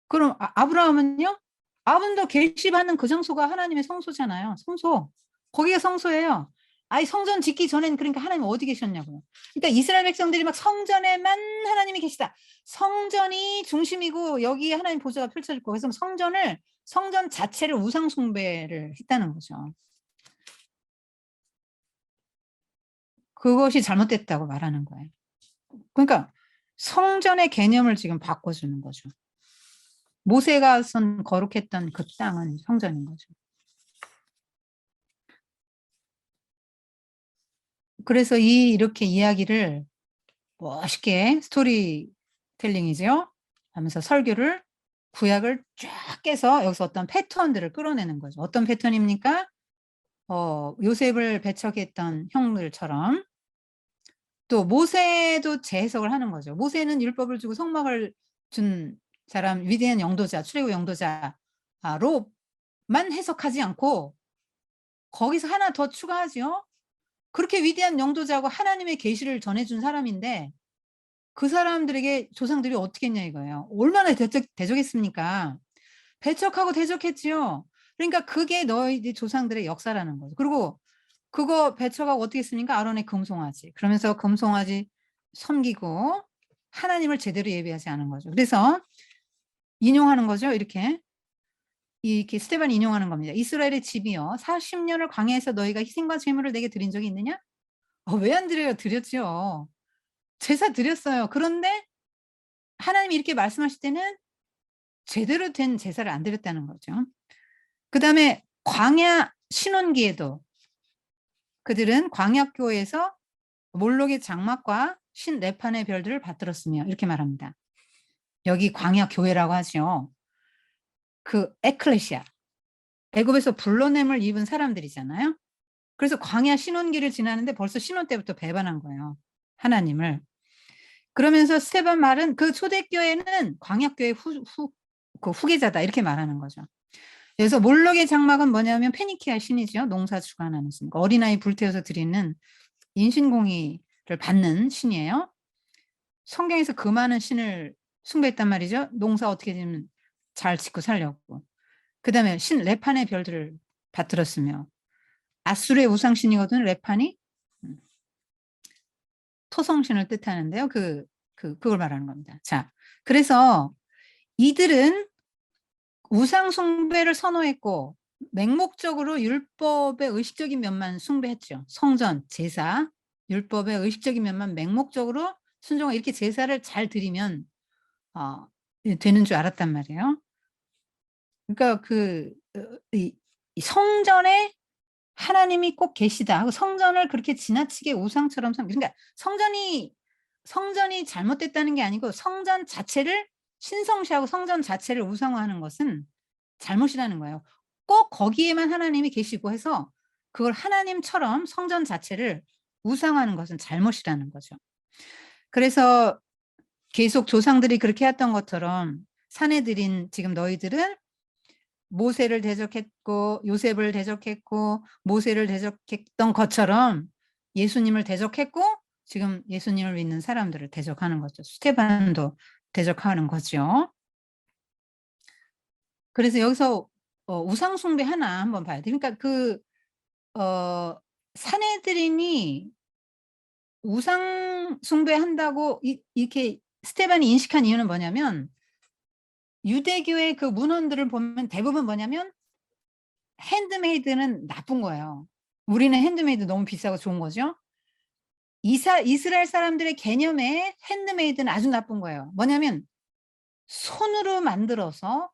그럼 아브라함은요? 아브람도 계시받는 그 장소가 하나님의 성소잖아요. 성소. 거기가 성소예요. 아니 성전 짓기 전엔 그러니까 하나님 어디 계셨냐고요. 그러니까 이스라엘 백성들이 막 성전에만 하나님이 계시다. 성전이 중심이고 여기 하나님 보좌가 펼쳐질 거. 그래서 성전 자체를 우상 숭배를 했다는 거죠. 그것이 잘못됐다고 말하는 거예요. 그러니까 성전의 개념을 지금 바꿔주는 거죠. 모세가 선 거룩했던 그 땅은 성전인 거죠. 그래서 이렇게 이야기를 멋있게 스토리텔링이죠. 하면서 설교를 구약을 쫙 깨서 여기서 어떤 패턴들을 끌어내는 거죠. 어떤 패턴입니까? 요셉을 배척했던 형들처럼 또 모세도 재해석을 하는 거죠. 모세는 율법을 주고 성막을 준 사람 위대한 영도자, 출애굽 영도자로만 해석하지 않고 거기서 하나 더 추가하죠. 그렇게 위대한 영도자고 하나님의 계시를 전해준 사람인데 그 사람들에게 조상들이 어떻게 했냐 이거예요. 얼마나 대적했습니까? 배척하고 대적했지요. 그러니까 그게 너희 조상들의 역사라는 거죠. 그리고 그거 배척하고 어떻게 했습니까? 아론의 금송아지. 그러면서 금송아지 섬기고 하나님을 제대로 예배하지 않은 거죠. 그래서 인용하는 거죠. 이렇게 스데반이 인용하는 겁니다. 이스라엘의 집이여 40년을 광야에서 너희가 희생과 제물을 내게 드린 적이 있느냐? 왜 안 드려요? 드렸죠. 제사 드렸어요. 그런데 하나님이 이렇게 말씀하실 때는 제대로 된 제사를 안 드렸다는 거죠. 그다음에 광야 신혼기에도 그들은 광야교에서 몰록의 장막과 신 레판의 별들을 받들었으며 이렇게 말합니다. 여기 광야교회라고 하죠. 그 에클레시아, 애굽에서 불로냄을 입은 사람들이잖아요. 그래서 광야 신혼기를 지나는데 벌써 신혼 때부터 배반한 거예요. 하나님을. 그러면서 스데반 말은 그 초대교회는 광야교회 그 후계자다 이렇게 말하는 거죠. 그래서 몰록의 장막은 뭐냐면 페니키아 신이죠. 농사 주관하는 신. 어린아이 불태워서 드리는 인신공의를 받는 신이에요. 성경에서 그 많은 신을 숭배했단 말이죠. 농사 어떻게 되면 잘 짓고 살려고. 그 다음에 신 레판의 별들을 받들었으며 아수르의 우상신이거든 레판이. 토성신을 뜻하는데요. 그걸 말하는 겁니다. 자, 그래서 이들은 우상 숭배를 선호했고 맹목적으로 율법의 의식적인 면만 숭배했죠. 성전, 제사, 율법의 의식적인 면만 맹목적으로 순종하고 이렇게 제사를 잘 드리면 되는 줄 알았단 말이에요. 그러니까 이 성전에 하나님이 꼭 계시다. 성전을 그렇게 지나치게 우상처럼 그러니까 성전이 잘못됐다는 게 아니고 성전 자체를 신성시하고 성전 자체를 우상화하는 것은 잘못이라는 거예요. 꼭 거기에만 하나님이 계시고 해서 그걸 하나님처럼 성전 자체를 우상화하는 것은 잘못이라는 거죠. 그래서 계속 조상들이 그렇게 했던 것처럼 사내들인 지금 너희들은 모세를 대적했고 요셉을 대적했고 모세를 대적했던 것처럼 예수님을 대적했고 지금 예수님을 믿는 사람들을 대적하는 거죠. 스테반도 대적하는 거죠. 그래서 여기서 우상 숭배 하나 한번 봐야 돼. 그러니까 사내들인이 우상 숭배한다고 이렇게 스테반이 인식한 이유는 뭐냐면 유대교의 그 문헌들을 보면 대부분 뭐냐면 핸드메이드는 나쁜 거예요. 우리는 핸드메이드 너무 비싸고 좋은 거죠. 이스라엘 사람들의 개념에 핸드메이드는 아주 나쁜 거예요. 뭐냐면 손으로 만들어서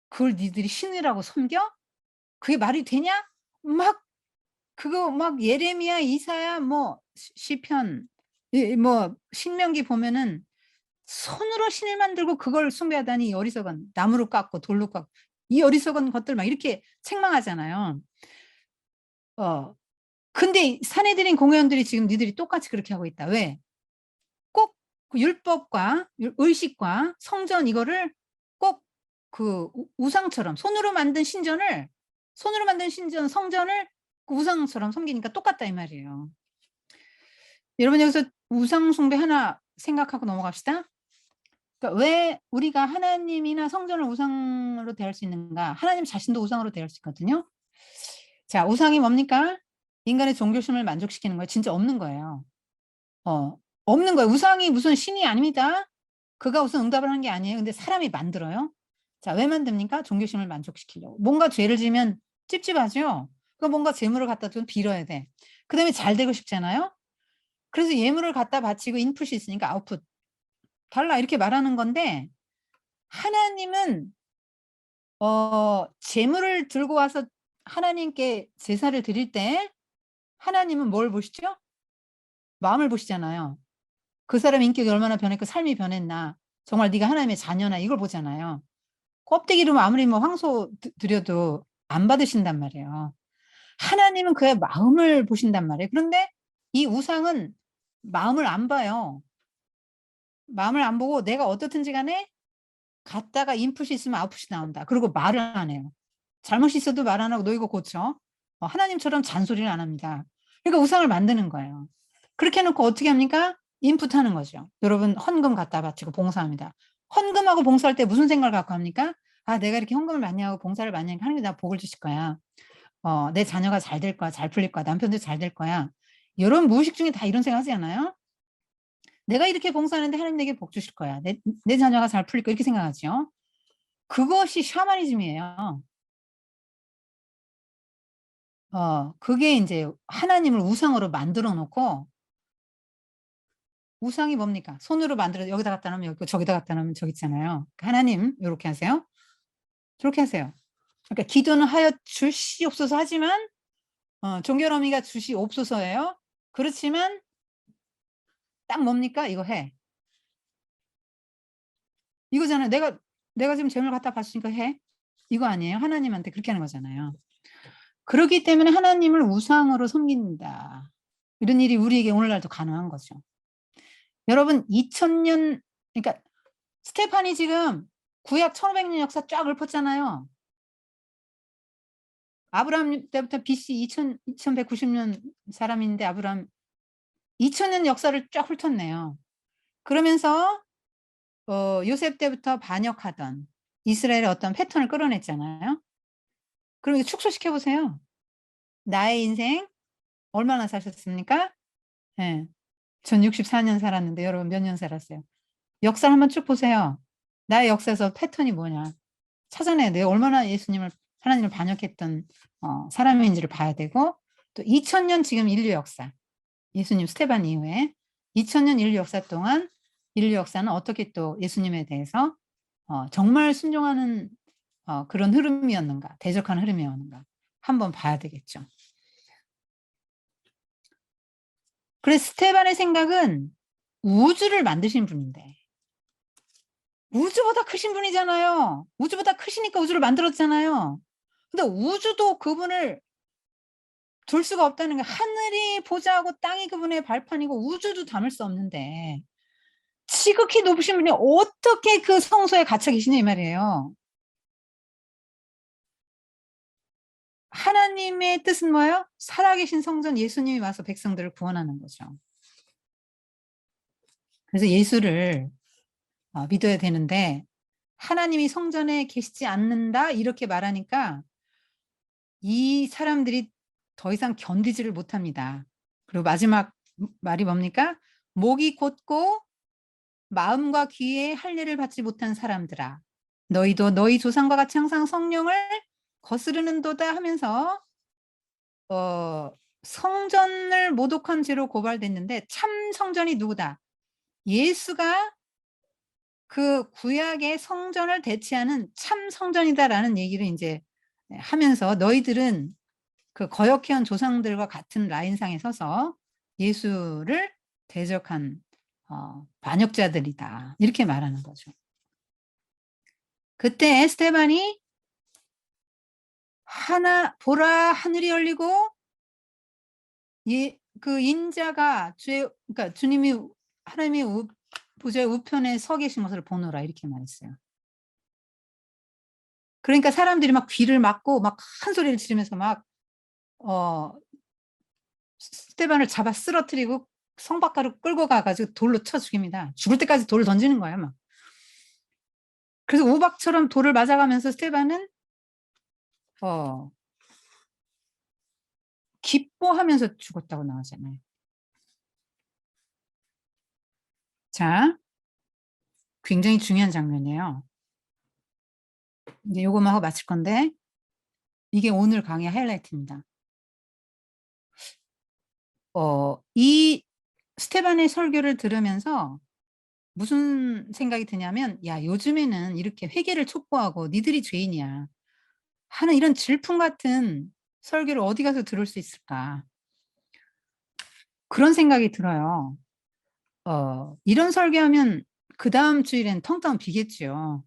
그걸 니들이 신이라고 섬겨? 그게 말이 되냐? 그거 예레미야, 이사야, 시편, 신명기 보면은 손으로 신을 만들고 그걸 숭배하다니 어리석은 나무로 깎고 돌로 깎고 이 어리석은 것들 막 이렇게 책망하잖아요. 근데 사내들인 공회원들이 지금 니들이 똑같이 그렇게 하고 있다. 왜? 꼭 그 율법과 의식과 성전 이거를 꼭 그 우상처럼 손으로 만든 성전을 그 우상처럼 섬기니까 똑같다 이 말이에요. 여러분 여기서 우상 숭배 하나 생각하고 넘어갑시다. 그러니까 왜 우리가 하나님이나 성전을 우상으로 대할 수 있는가? 하나님 자신도 우상으로 대할 수 있거든요. 자, 우상이 뭡니까? 인간의 종교심을 만족시키는 거예요. 진짜 없는 거예요. 없는 거예요. 우상이 무슨 신이 아닙니다. 그가 무슨 응답을 한 게 아니에요. 근데 사람이 만들어요. 자, 왜 만듭니까? 종교심을 만족시키려고. 뭔가 죄를 지면 찝찝하죠? 그 뭔가 재물을 갖다 좀 빌어야 돼. 그 다음에 잘 되고 싶잖아요? 그래서 예물을 갖다 바치고 인풋이 있으니까 아웃풋. 달라. 이렇게 말하는 건데, 하나님은, 재물을 들고 와서 하나님께 제사를 드릴 때, 하나님은 뭘 보시죠? 마음을 보시잖아요. 그 사람 인격이 얼마나 변했고 삶이 변했나. 정말 네가 하나님의 자녀나 이걸 보잖아요. 껍데기로 아무리 뭐 황소 드려도 안 받으신단 말이에요. 하나님은 그의 마음을 보신단 말이에요. 그런데 이 우상은 마음을 안 봐요. 마음을 안 보고 내가 어떻든지 간에 갔다가 인풋이 있으면 아웃풋이 나온다. 그리고 말을 안 해요. 잘못이 있어도 말 안 하고 너 이거 고쳐. 하나님처럼 잔소리를 안 합니다. 그러니까 우상을 만드는 거예요. 그렇게 해놓고 어떻게 합니까? 인풋하는 거죠. 여러분 헌금 갖다 바치고 봉사합니다. 헌금하고 봉사할 때 무슨 생각을 갖고 합니까? 아, 내가 이렇게 헌금을 많이 하고 봉사를 많이 하니까 하나님이 나 복을 주실 거야. 내 자녀가 잘 될 거야. 잘 풀릴 거야. 남편도 잘 될 거야. 이런 무의식 중에 다 이런 생각 하지 않아요? 내가 이렇게 봉사하는데 하나님 내게 복 주실 거야. 내 자녀가 잘 풀릴 거야. 이렇게 생각하죠. 그것이 샤머니즘이에요. 그게 이제 하나님을 우상으로 만들어 놓고, 우상이 뭡니까? 손으로 만들어 여기다 갖다 놓으면 여기 있고 저기다 갖다 놓으면 저기 있잖아요. 하나님 이렇게 하세요. 저렇게 하세요. 그러니까 기도는 하여 주시옵소서 하지만 종결어미가 주시옵소서예요. 그렇지만 딱 뭡니까? 이거 해. 이거잖아요. 내가 지금 재물 갖다 바치니까 해. 이거 아니에요. 하나님한테 그렇게 하는 거잖아요. 그렇기 때문에 하나님을 우상으로 섬긴다. 이런 일이 우리에게 오늘날도 가능한 거죠. 여러분 2000년 그러니까 스테판이 지금 구약 1500년 역사 쫙 읊었잖아요. 아브라함 때부터 BC 2190년 사람인데 아브라함 2000년 역사를 쫙 훑었네요. 그러면서 요셉 때부터 반역하던 이스라엘의 어떤 패턴을 끌어냈잖아요. 그럼 이거 축소시켜 보세요. 나의 인생 얼마나 사셨습니까? 예. 전 64년 살았는데 여러분 몇 년 살았어요? 역사 한번 쭉 보세요. 나의 역사에서 패턴이 뭐냐. 찾아내야 돼요. 얼마나 하나님을 반역했던 사람인지를 봐야 되고 또 2000년 지금 인류 역사 예수님 스테반 이후에 2000년 인류 역사 동안 인류 역사는 어떻게 또 예수님에 대해서 정말 순종하는 그런 흐름이었는가 대적하는 흐름이었는가 한번 봐야 되겠죠. 그래서 스테반의 생각은 우주를 만드신 분인데 우주보다 크신 분이잖아요. 우주보다 크시니까 우주를 만들었잖아요. 근데 우주도 그분을 둘 수가 없다는 게 하늘이 보좌하고 땅이 그분의 발판이고 우주도 담을 수 없는데 지극히 높으신 분이 어떻게 그 성소에 갇혀 계시냐 이 말이에요. 하나님의 뜻은 뭐예요? 살아계신 성전 예수님이 와서 백성들을 구원하는 거죠. 그래서 예수를 믿어야 되는데 하나님이 성전에 계시지 않는다 이렇게 말하니까 이 사람들이 더 이상 견디지를 못합니다. 그리고 마지막 말이 뭡니까? 목이 곧고 마음과 귀에 할례를 받지 못한 사람들아 너희도 너희 조상과 같이 항상 성령을 거스르는도다 하면서 성전을 모독한 죄로 고발됐는데 참 성전이 누구다? 예수가 그 구약의 성전을 대체하는 참 성전이다라는 얘기를 이제 하면서 너희들은 그 거역해온 조상들과 같은 라인상에 서서 예수를 대적한 반역자들이다. 이렇게 말하는 거죠. 그때 스테반이 보라 하늘이 열리고 그 인자가 그러니까 주님이 하나님의 보좌의 우편에 서 계신 것을 보노라 이렇게 말했어요. 그러니까 사람들이 막 귀를 막고 막 한 소리를 지르면서 막 스테반을 잡아 쓰러뜨리고 성 밖으로 끌고 가가지고 돌로 쳐 죽입니다. 죽을 때까지 돌을 던지는 거야 막. 그래서 우박처럼 돌을 맞아가면서 스테반은 기뻐하면서 죽었다고 나오잖아요. 자, 굉장히 중요한 장면이에요. 이제 요거만 하고 마칠 건데 이게 오늘 강의 하이라이트입니다. 이 스테반의 설교를 들으면서 무슨 생각이 드냐면 '야 요즘에는 이렇게 회개를 촉구하고 니들이 죄인이야.' 하는 이런 질풍 같은 설교를 어디 가서 들을 수 있을까? 그런 생각이 들어요. 이런 설교하면 그다음 주일엔 텅텅 비겠죠.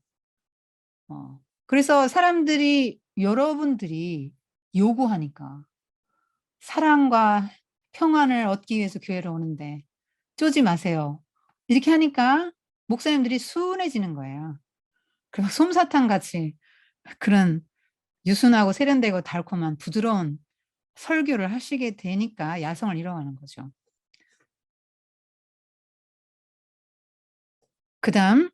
그래서 사람들이 여러분들이 요구하니까 사랑과 평안을 얻기 위해서 교회를 오는데 "쪼지 마세요." 이렇게 하니까 목사님들이 순해지는 거예요. 그 솜사탕 같이 그런 유순하고 세련되고 달콤한 부드러운 설교를 하시게 되니까 야성을 잃어가는 거죠. 그다음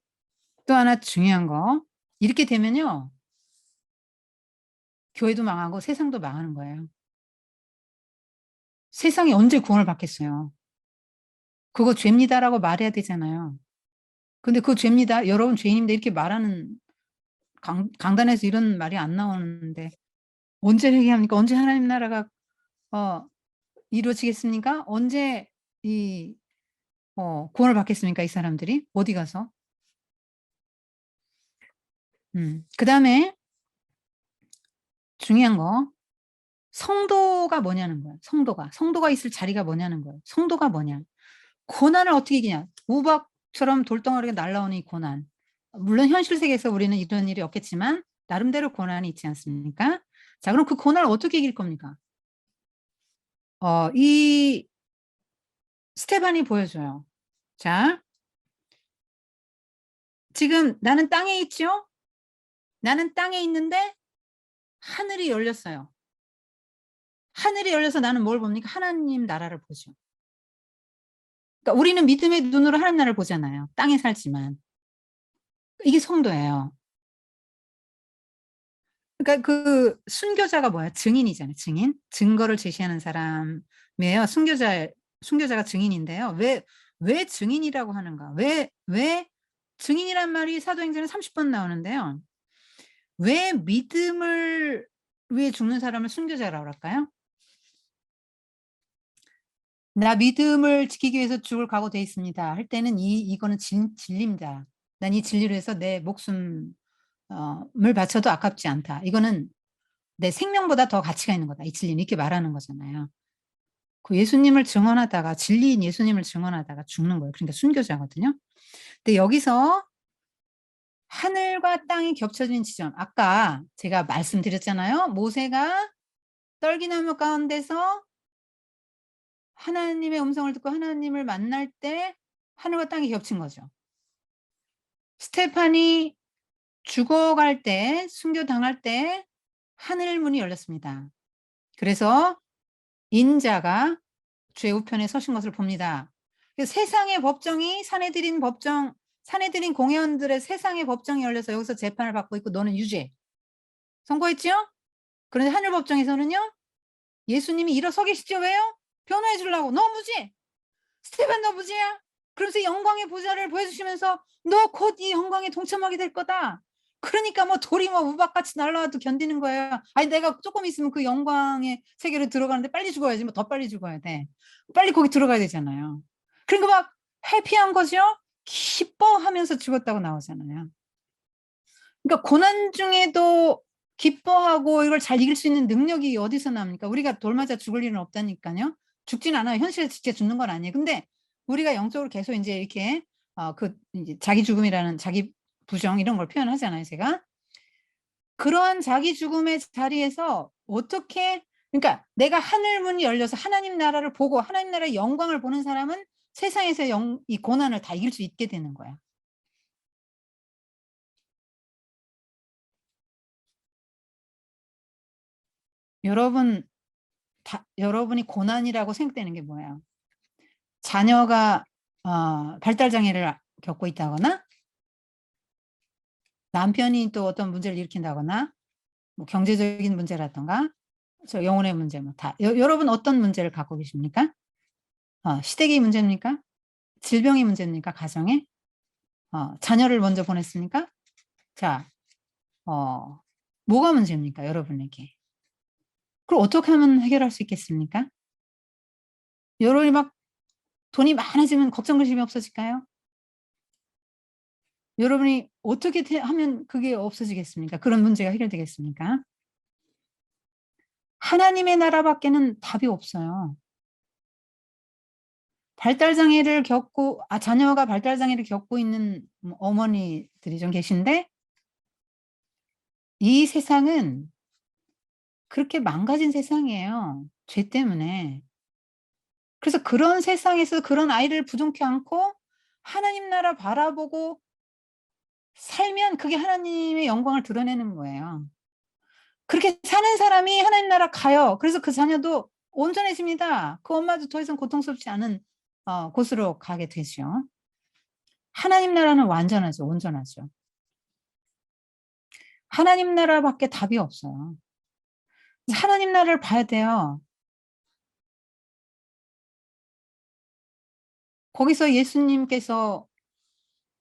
또 하나 중요한 거 이렇게 되면요. 교회도 망하고 세상도 망하는 거예요. 세상이 언제 구원을 받겠어요. "그거 죄입니다."라고 말해야 되잖아요. 근데 "그거 죄입니다. 여러분 죄인입니다." 이렇게 말하는 강단에서 이런 말이 안 나오는데 언제 회개합니까? 언제 하나님 나라가 어 이루어지겠습니까? 언제 이 구원을 받겠습니까? 이 사람들이? 어디 가서? 그다음에 중요한 거 성도가 뭐냐는 거예요. 성도가. 성도가 있을 자리가 뭐냐는 거예요. 성도가 뭐냐. 고난을 어떻게 이기냐. 우박처럼 돌덩어리가 날라오는 이 고난. 물론 현실 세계에서 우리는 이런 일이 없겠지만 나름대로 고난이 있지 않습니까? 자 그럼 그 고난을 어떻게 이길 겁니까? 이 스테반이 보여줘요. 자 지금 나는 땅에 있죠? 나는 땅에 있는데 하늘이 열렸어요. 하늘이 열려서 나는 뭘 봅니까? 하나님 나라를 보죠. 그러니까 우리는 믿음의 눈으로 하나님 나라를 보잖아요, 땅에 살지만. 이게 성도예요. 그러니까 그 순교자가 뭐야? 증인이잖아요, 증인. 증거를 제시하는 사람이에요. 순교자가 증인인데요. 왜 증인이라고 하는가? 왜 증인이란 말이 사도행전에 30번 나오는데요. 왜 믿음을 위해 죽는 사람을 순교자라고 할까요? "나 믿음을 지키기 위해서 죽을 각오돼 있습니다." 할 때는 이거는 진리입니다. "난 이 진리를 위해서 내 목숨 을 바쳐도 아깝지 않다. 이거는 내 생명보다 더 가치가 있는 거다. 이 진리는." 이렇게 말하는 거잖아요. 그 예수님을 증언하다가 진리인 예수님을 증언하다가 죽는 거예요. 그러니까 순교자거든요. 근데 여기서 하늘과 땅이 겹쳐진 지점 아까 제가 말씀드렸잖아요. 모세가 떨기나무 가운데서 하나님의 음성을 듣고 하나님을 만날 때 하늘과 땅이 겹친 거죠. 스테판이 죽어갈 때 순교당할 때 하늘 문이 열렸습니다. 그래서 인자가 주의 우편에 서신 것을 봅니다. 그 세상의 법정이 사내들인 공회원들의 세상의 법정이 열려서 여기서 재판을 받고 있고 너는 유죄. 선고했지요? 그런데 하늘 법정에서는요. 예수님이 일어서 계시죠. 왜요? 변호해 주려고. "너 무죄. 스테반 너 무죄야." 그러면서 영광의 보좌를 보여주시면서 "너 곧 이 영광에 동참하게 될 거다." 그러니까 뭐 돌이 뭐 우박같이 날라와도 견디는 거예요. 아니 내가 쪼끔 있으면 그 영광의 세계로 들어가는데 빨리 죽어야지 뭐 더 빨리 죽어야 돼. 빨리 거기 들어가야 되잖아요. 그러니까 막 해피한 거죠. 기뻐하면서 죽었다고 나오잖아요. 그러니까 고난 중에도 기뻐하고 이걸 잘 이길 수 있는 능력이 어디서 나옵니까? 우리가 돌 맞아 죽을 일은 없다니까요. 죽지는 않아요. 현실에서 진짜 죽는 건 아니에요. 근데 우리가 영적으로 계속 인제 이렇게 인제 자기 죽음이라는 자기 부정 이런 걸 표현하잖아요 제가. 그러한 자기 죽음의 자리에서 어떻게 그러니까 내가 하늘 문이 열려서 하나님 나라를 보고 하나님 나라의 영광을 보는 사람은 세상에서 이 고난을 다 이길 수 있게 되는 거야. 여러분 여러분이 고난이라고 생각되는 게 뭐예요? 자녀가 발달 장애를 겪고 있다거나 남편이 또 어떤 문제를 일으킨다거나 뭐 경제적인 문제라든가 저 영혼의 문제 뭐 다. 여러분 어떤 문제를 갖고 계십니까? 시댁이 문제입니까? 질병이 문제입니까? 가정에? 자녀를 먼저 보냈습니까? 자, 뭐가 문제입니까? 여러분에게. 그걸 어떻게 하면 해결할 수 있겠습니까? 여러분이 막 돈이 많아지면 걱정 근심이 없어질까요? 여러분이 어떻게 하면 그게 없어지겠습니까? 그런 문제가 해결되겠습니까? 하나님의 나라밖에는 답이 없어요. 발달장애를 겪고, 자녀가 발달장애를 겪고 있는 어머니들이 좀 계신데, 이 세상은 그렇게 망가진 세상이에요. 죄 때문에. 그래서 그런 세상에서 그런 아이를 부둥켜 안고 하나님 나라 바라보고 살면 그게 하나님의 영광을 드러내는 거예요. 그렇게 사는 사람이 하나님 나라 가요. 그래서 그 자녀도 온전해집니다. 그 엄마도 더 이상 고통스럽지 않은 곳으로 가게 되죠. 하나님 나라는 완전하죠. 온전하죠. 하나님 나라밖에 답이 없어요. 하나님 나라를 봐야 돼요. 거기서 예수님께서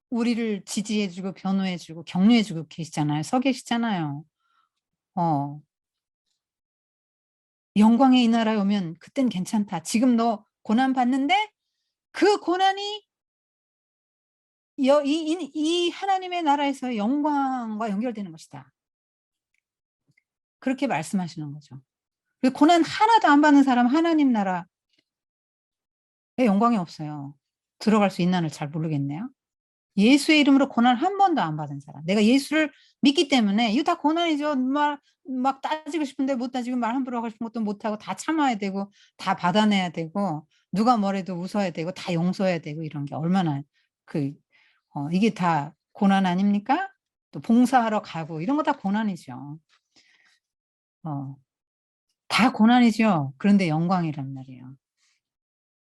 우리를 지지해주고 변호해주고 격려해주고 계시잖아요. 서 계시잖아요. 영광의 이 나라에 오면 그땐 괜찮다. 지금 너 고난 받는데 그 고난이 이 하나님의 나라에서 영광과 연결되는 것이다. 그렇게 말씀하시는 거죠. 고난 하나도 안 받는 사람 하나님 나라에 영광이 없어요. 들어갈 수 있나를 잘 모르겠네요. 예수의 이름으로 고난 한 번도 안 받은 사람. 내가 예수를 믿기 때문에 이거 다 고난이죠. 막 따지고 싶은데 못 따지고 말 함부로 하고 싶은 것도 못하고 다 참아야 되고 다 받아내야 되고 누가 뭐래도 웃어야 되고 다 용서해야 되고 이런 게 얼마나 이게 다 고난 아닙니까? 또 봉사하러 가고 이런 거 다 고난이죠. 다 고난이죠. 그런데 영광이란 말이에요.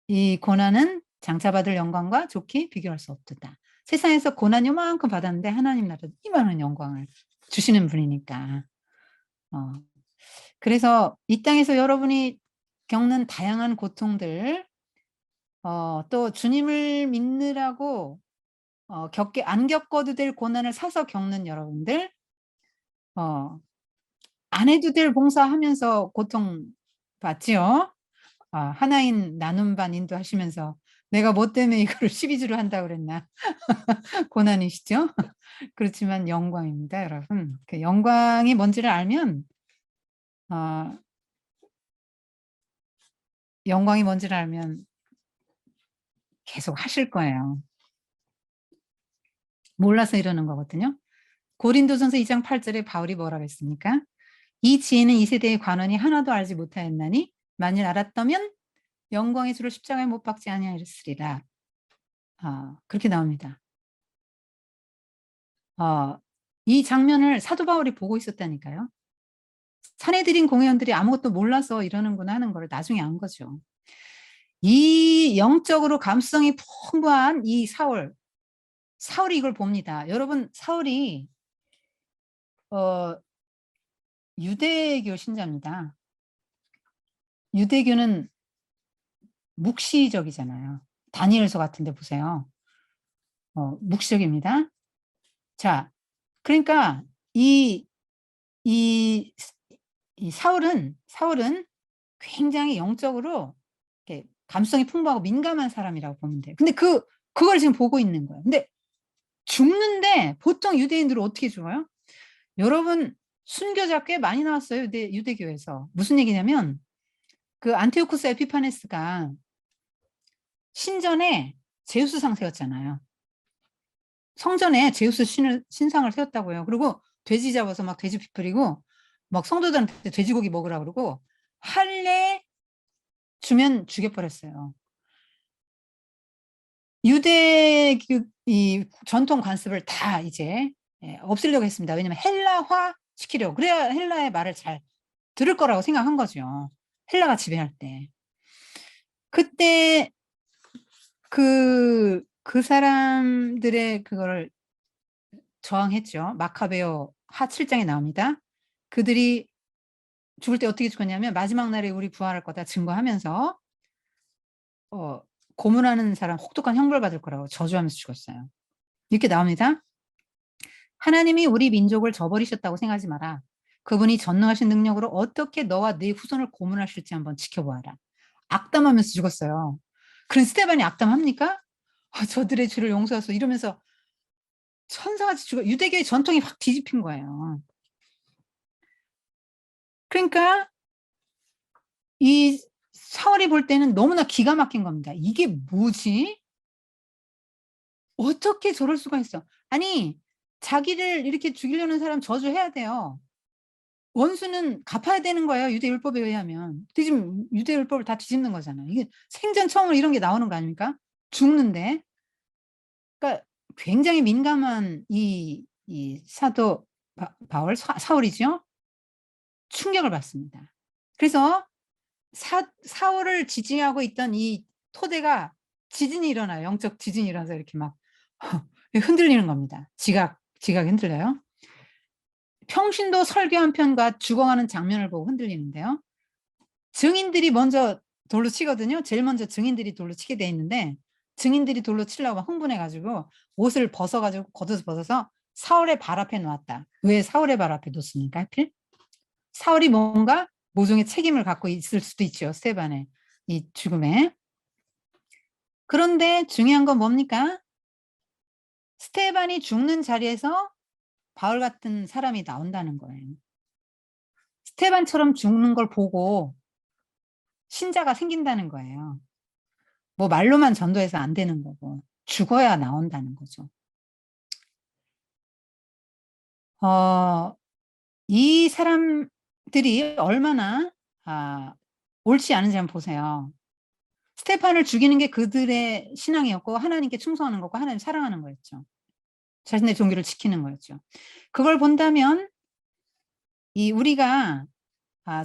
이 고난은 장차받을 영광과 좋게 비교할 수 없다. 세상에서 고난 요만큼 받았는데 하나님 나라 이만한 영광을 주시는 분이니까. 그래서 이 땅에서 여러분이 겪는 다양한 고통들, 또 주님을 믿느라고 안 겪어도 될 고난을 사서 겪는 여러분들, 안 해도 될 봉사하면서 고통 받지요. 하나인 나눔 반 인도하시면서 내가 뭐 때문에 이거를 12주를 한다고 그랬나. 고난이시죠? 그렇지만 영광입니다, 여러분. 그 영광이 뭔지를 알면 영광이 뭔지를 알면 계속 하실 거예요. 몰라서 이러는 거거든요. 고린도전서 2장 8절에 바울이 뭐라고 했습니까? 이 지혜는 이 세대의 관원이 하나도 알지 못하였나니 만일 알았다면 영광의 주를 십자가에 못 박지 아니하였으리라. 그렇게 나옵니다. 이 장면을 사도 바울이 보고 있었다니까요. 사내들인 공회원들이 아무것도 몰라서 이러는구나 하는 걸 나중에 안 거죠. 이 영적으로 감수성이 풍부한 이 사울이 이걸 봅니다. 여러분, 사울이 유대교 신자입니다. 유대교는 묵시적이잖아요. 다니엘서 같은 데 보세요. 묵시적입니다. 자, 그러니까 이 사울은 굉장히 영적으로 이렇게 감수성이 풍부하고 민감한 사람이라고 보면 돼요. 근데 그걸 지금 보고 있는 거예요. 근데 죽는데 보통 유대인들은 어떻게 죽어요? 여러분, 순교자 꽤 많이 나왔어요. 유대교에서. 무슨 얘기냐면 그 안티오쿠스 에피파네스가 신전에 제우스 상 세웠잖아요. 성전에 제우스 신상을 세웠다고요. 그리고 돼지 잡아서 막 돼지 피 뿌리고 막 성도들한테 돼지고기 먹으라 그러고 할례 주면 죽여버렸어요. 유대교 이 전통 관습을 다 이제 없애려고 했습니다. 왜냐면 헬라화 시키려고. 그래야 헬라의 말을 잘 들을 거라고 생각한 거죠. 헬라가 지배할 때. 그때 그 사람들의 그거를 저항했죠. 마카베오 하 7장에 나옵니다. 그들이 죽을 때 어떻게 죽었냐면 마지막 날에 우리 부활할 거다 증거하면서 고문하는 사람 혹독한 형벌 받을 거라고 저주하면서 죽었어요. 이렇게 나옵니다. 하나님이 우리 민족을 저버리셨다고 생각하지 마라. 그분이 전능하신 능력으로 어떻게 너와 네 후손을 고문하실지 한번 지켜보아라. 악담하면서 죽었어요. 그런 스테반이 악담합니까? 저들의 죄를 용서하소 이러면서 천사같이 죽어. 유대교의 전통이 확 뒤집힌 거예요. 그러니까 이 사울이 볼 때는 너무나 기가 막힌 겁니다. 이게 뭐지? 어떻게 저럴 수가 있어? 아니 자기를 이렇게 죽이려는 사람 저주해야 돼요. 원수는 갚아야 되는 거예요. 유대율법에 의하면. 지금 유대율법을 다 뒤집는 거잖아요. 이게 생전 처음으로 이런 게 나오는 거 아닙니까? 죽는데. 그러니까 굉장히 민감한 이 사도 바울 사울이죠. 충격을 받습니다. 그래서 사울을 지지하고 있던 이 토대가 지진이 일어나요. 영적 지진이 일어나서 이렇게 막 흔들리는 겁니다. 지각이 흔들려요. 평신도 설교 한 편과 죽어가는 장면을 보고 흔들리는데요. 증인들이 먼저 돌로 치거든요. 제일 먼저 증인들이 돌로 치게 돼 있는데 증인들이 돌로 치려고 막 흥분해가지고 옷을 벗어가지고 겉옷을 벗어서 사울의 발 앞에 놓았다. 왜 사울의 발 앞에 놓습니까? 하필? 사울이 뭔가 모종의 책임을 갖고 있을 수도 있죠. 스테반의 이 죽음에. 그런데 중요한 건 뭡니까? 스테반이 죽는 자리에서 바울 같은 사람이 나온다는 거예요. 스테반처럼 죽는 걸 보고 신자가 생긴다는 거예요. 뭐 말로만 전도해서 안 되는 거고 죽어야 나온다는 거죠. 이 사람들이 얼마나 옳지 않은지 한번 보세요. 스테판을 죽이는 게 그들의 신앙이었고 하나님께 충성하는 거고 하나님 사랑하는 거였죠. 자신의 종교를 지키는 거였죠. 그걸 본다면 우리가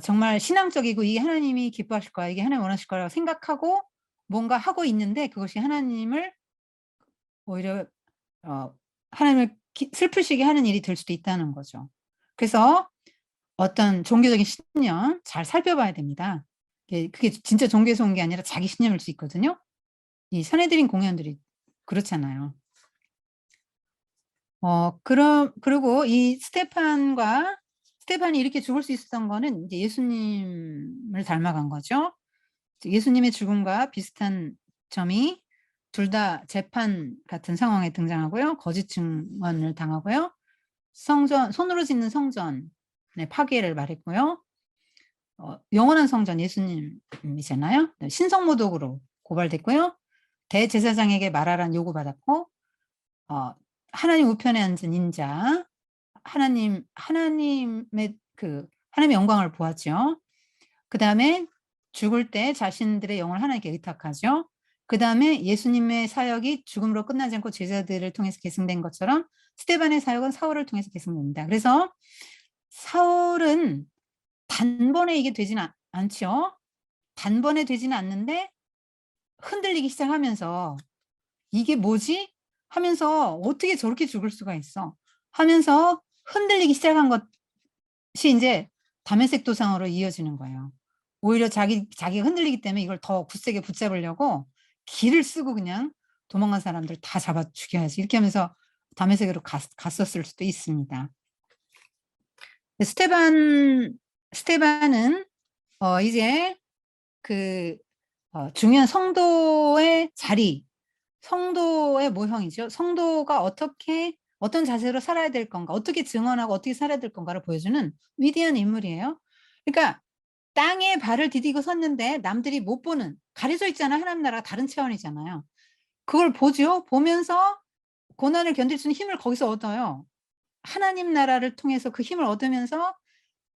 정말 신앙적이고 이게 하나님이 기뻐하실 거야, 이게 하나님 원하실 거라고 생각하고 뭔가 하고 있는데 그것이 하나님을 오히려 하나님을 슬프시게 하는 일이 될 수도 있다는 거죠. 그래서 어떤 종교적인 신념 잘 살펴봐야 됩니다. 그게 진짜 종교에서 온 게 아니라 자기 신념일 수 있거든요. 이 선해드린 공연들이 그렇잖아요. 그리고 이 스테판이 이렇게 죽을 수 있었던 거는 이제 예수님을 닮아간 거죠. 예수님의 죽음과 비슷한 점이 둘 다 재판 같은 상황에 등장하고요. 거짓 증언을 당하고요. 손으로 짓는 성전의 파괴를 말했고요. 영원한 성전 예수님이잖아요. 신성모독으로 고발됐고요. 대제사장에게 말하라는 요구받았고 하나님 우편에 앉은 인자 하나님의 영광을 보았죠. 그다음에 죽을 때 자신들의 영을 하나님께 의탁하죠. 그다음에 예수님의 사역이 죽음으로 끝나지 않고 제자들을 통해서 계승된 것처럼 스데반의 사역은 사울을 통해서 계승됩니다. 그래서 사울은 단번에 이게 되지는 않죠. 단번에 되지는 않는데 흔들리기 시작하면서 이게 뭐지? 하면서 어떻게 저렇게 죽을 수가 있어? 하면서 흔들리기 시작한 것이 이제 다메섹 도상으로 이어지는 거예요. 오히려 자기가 흔들리기 때문에 이걸 더 굳세게 붙잡으려고 기를 쓰고 그냥 도망간 사람들 다 잡아 죽여야지 이렇게 하면서 다메섹으로 갔었을 수도 있습니다. 스테반은 이제 중요한 성도의 자리, 성도의 모형이죠. 성도가 어떤 자세로 살아야 될 건가, 어떻게 증언하고 어떻게 살아야 될 건가를 보여주는 위대한 인물이에요. 그러니까 땅에 발을 디디고 섰는데 남들이 못 보는, 가려져 있잖아요. 하나님 나라가 다른 차원이잖아요. 그걸 보죠. 보면서 고난을 견딜 수 있는 힘을 거기서 얻어요. 하나님 나라를 통해서 그 힘을 얻으면서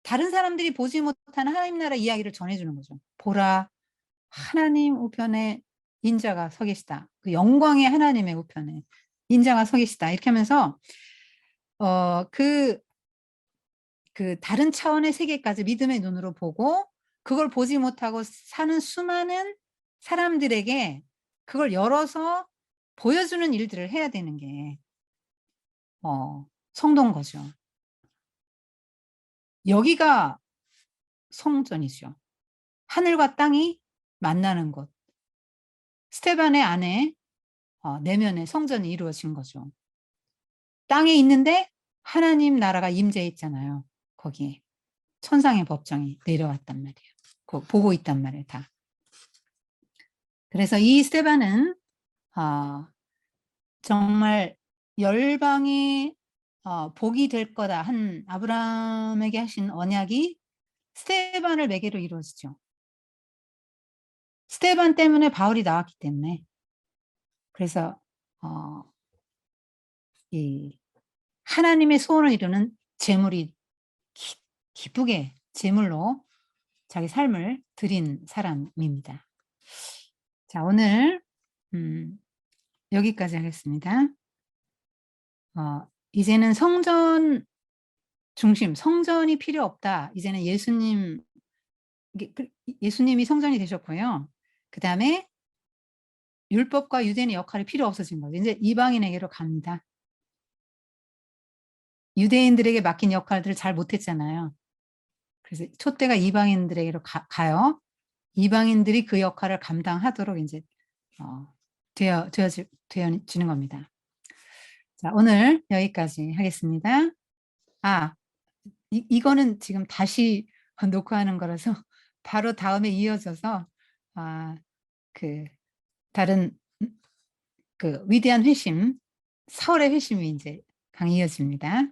다른 사람들이 보지 못하는 하나님 나라 이야기를 전해주는 거죠. 보라, 하나님 우편에 인자가 서 계시다. 그 영광의 하나님의 우편에 인자가 서 계시다. 이렇게 하면서 다른 차원의 세계까지 믿음의 눈으로 보고 그걸 보지 못하고 사는 수많은 사람들에게 그걸 열어서 보여주는 일들을 해야 되는 게 성도인 거죠. 여기가 성전이죠. 하늘과 땅이 만나는 곳. 스테반의 안에 내면에 성전이 이루어진 거죠. 땅에 있는데 하나님 나라가 임재했잖아요. 거기에 천상의 법정이 내려왔단 말이에요. 보고 있단 말이에요, 다. 그래서 이 스테반은 정말 열방이 복이 될 거다 한 아브라함에게 하신 언약이 스테반을 매개로 이루어지죠. 스테반 때문에 바울이 나왔기 때문에. 그래서 이 하나님의 소원을 이루는 제물이 기쁘게 제물로 자기 삶을 드린 사람입니다. 자, 오늘 여기까지 하겠습니다. 이제는 성전 중심, 성전이 필요 없다. 이제는 예수님이 성전이 되셨고요. 그 다음에 율법과 유대인의 역할이 필요 없어진 거죠. 이제 이방인에게로 갑니다. 유대인들에게 맡긴 역할들을 잘 못했잖아요. 그래서 촛대가 이방인들에게로 가요. 이방인들이 그 역할을 감당하도록 이제 되어지는 겁니다. 자, 오늘 여기까지 하겠습니다. 이거는 지금 다시 녹화하는 거라서 바로 다음에 이어져서 다른 위대한 회심, 4월의 회심이 이제 강의 이어집니다.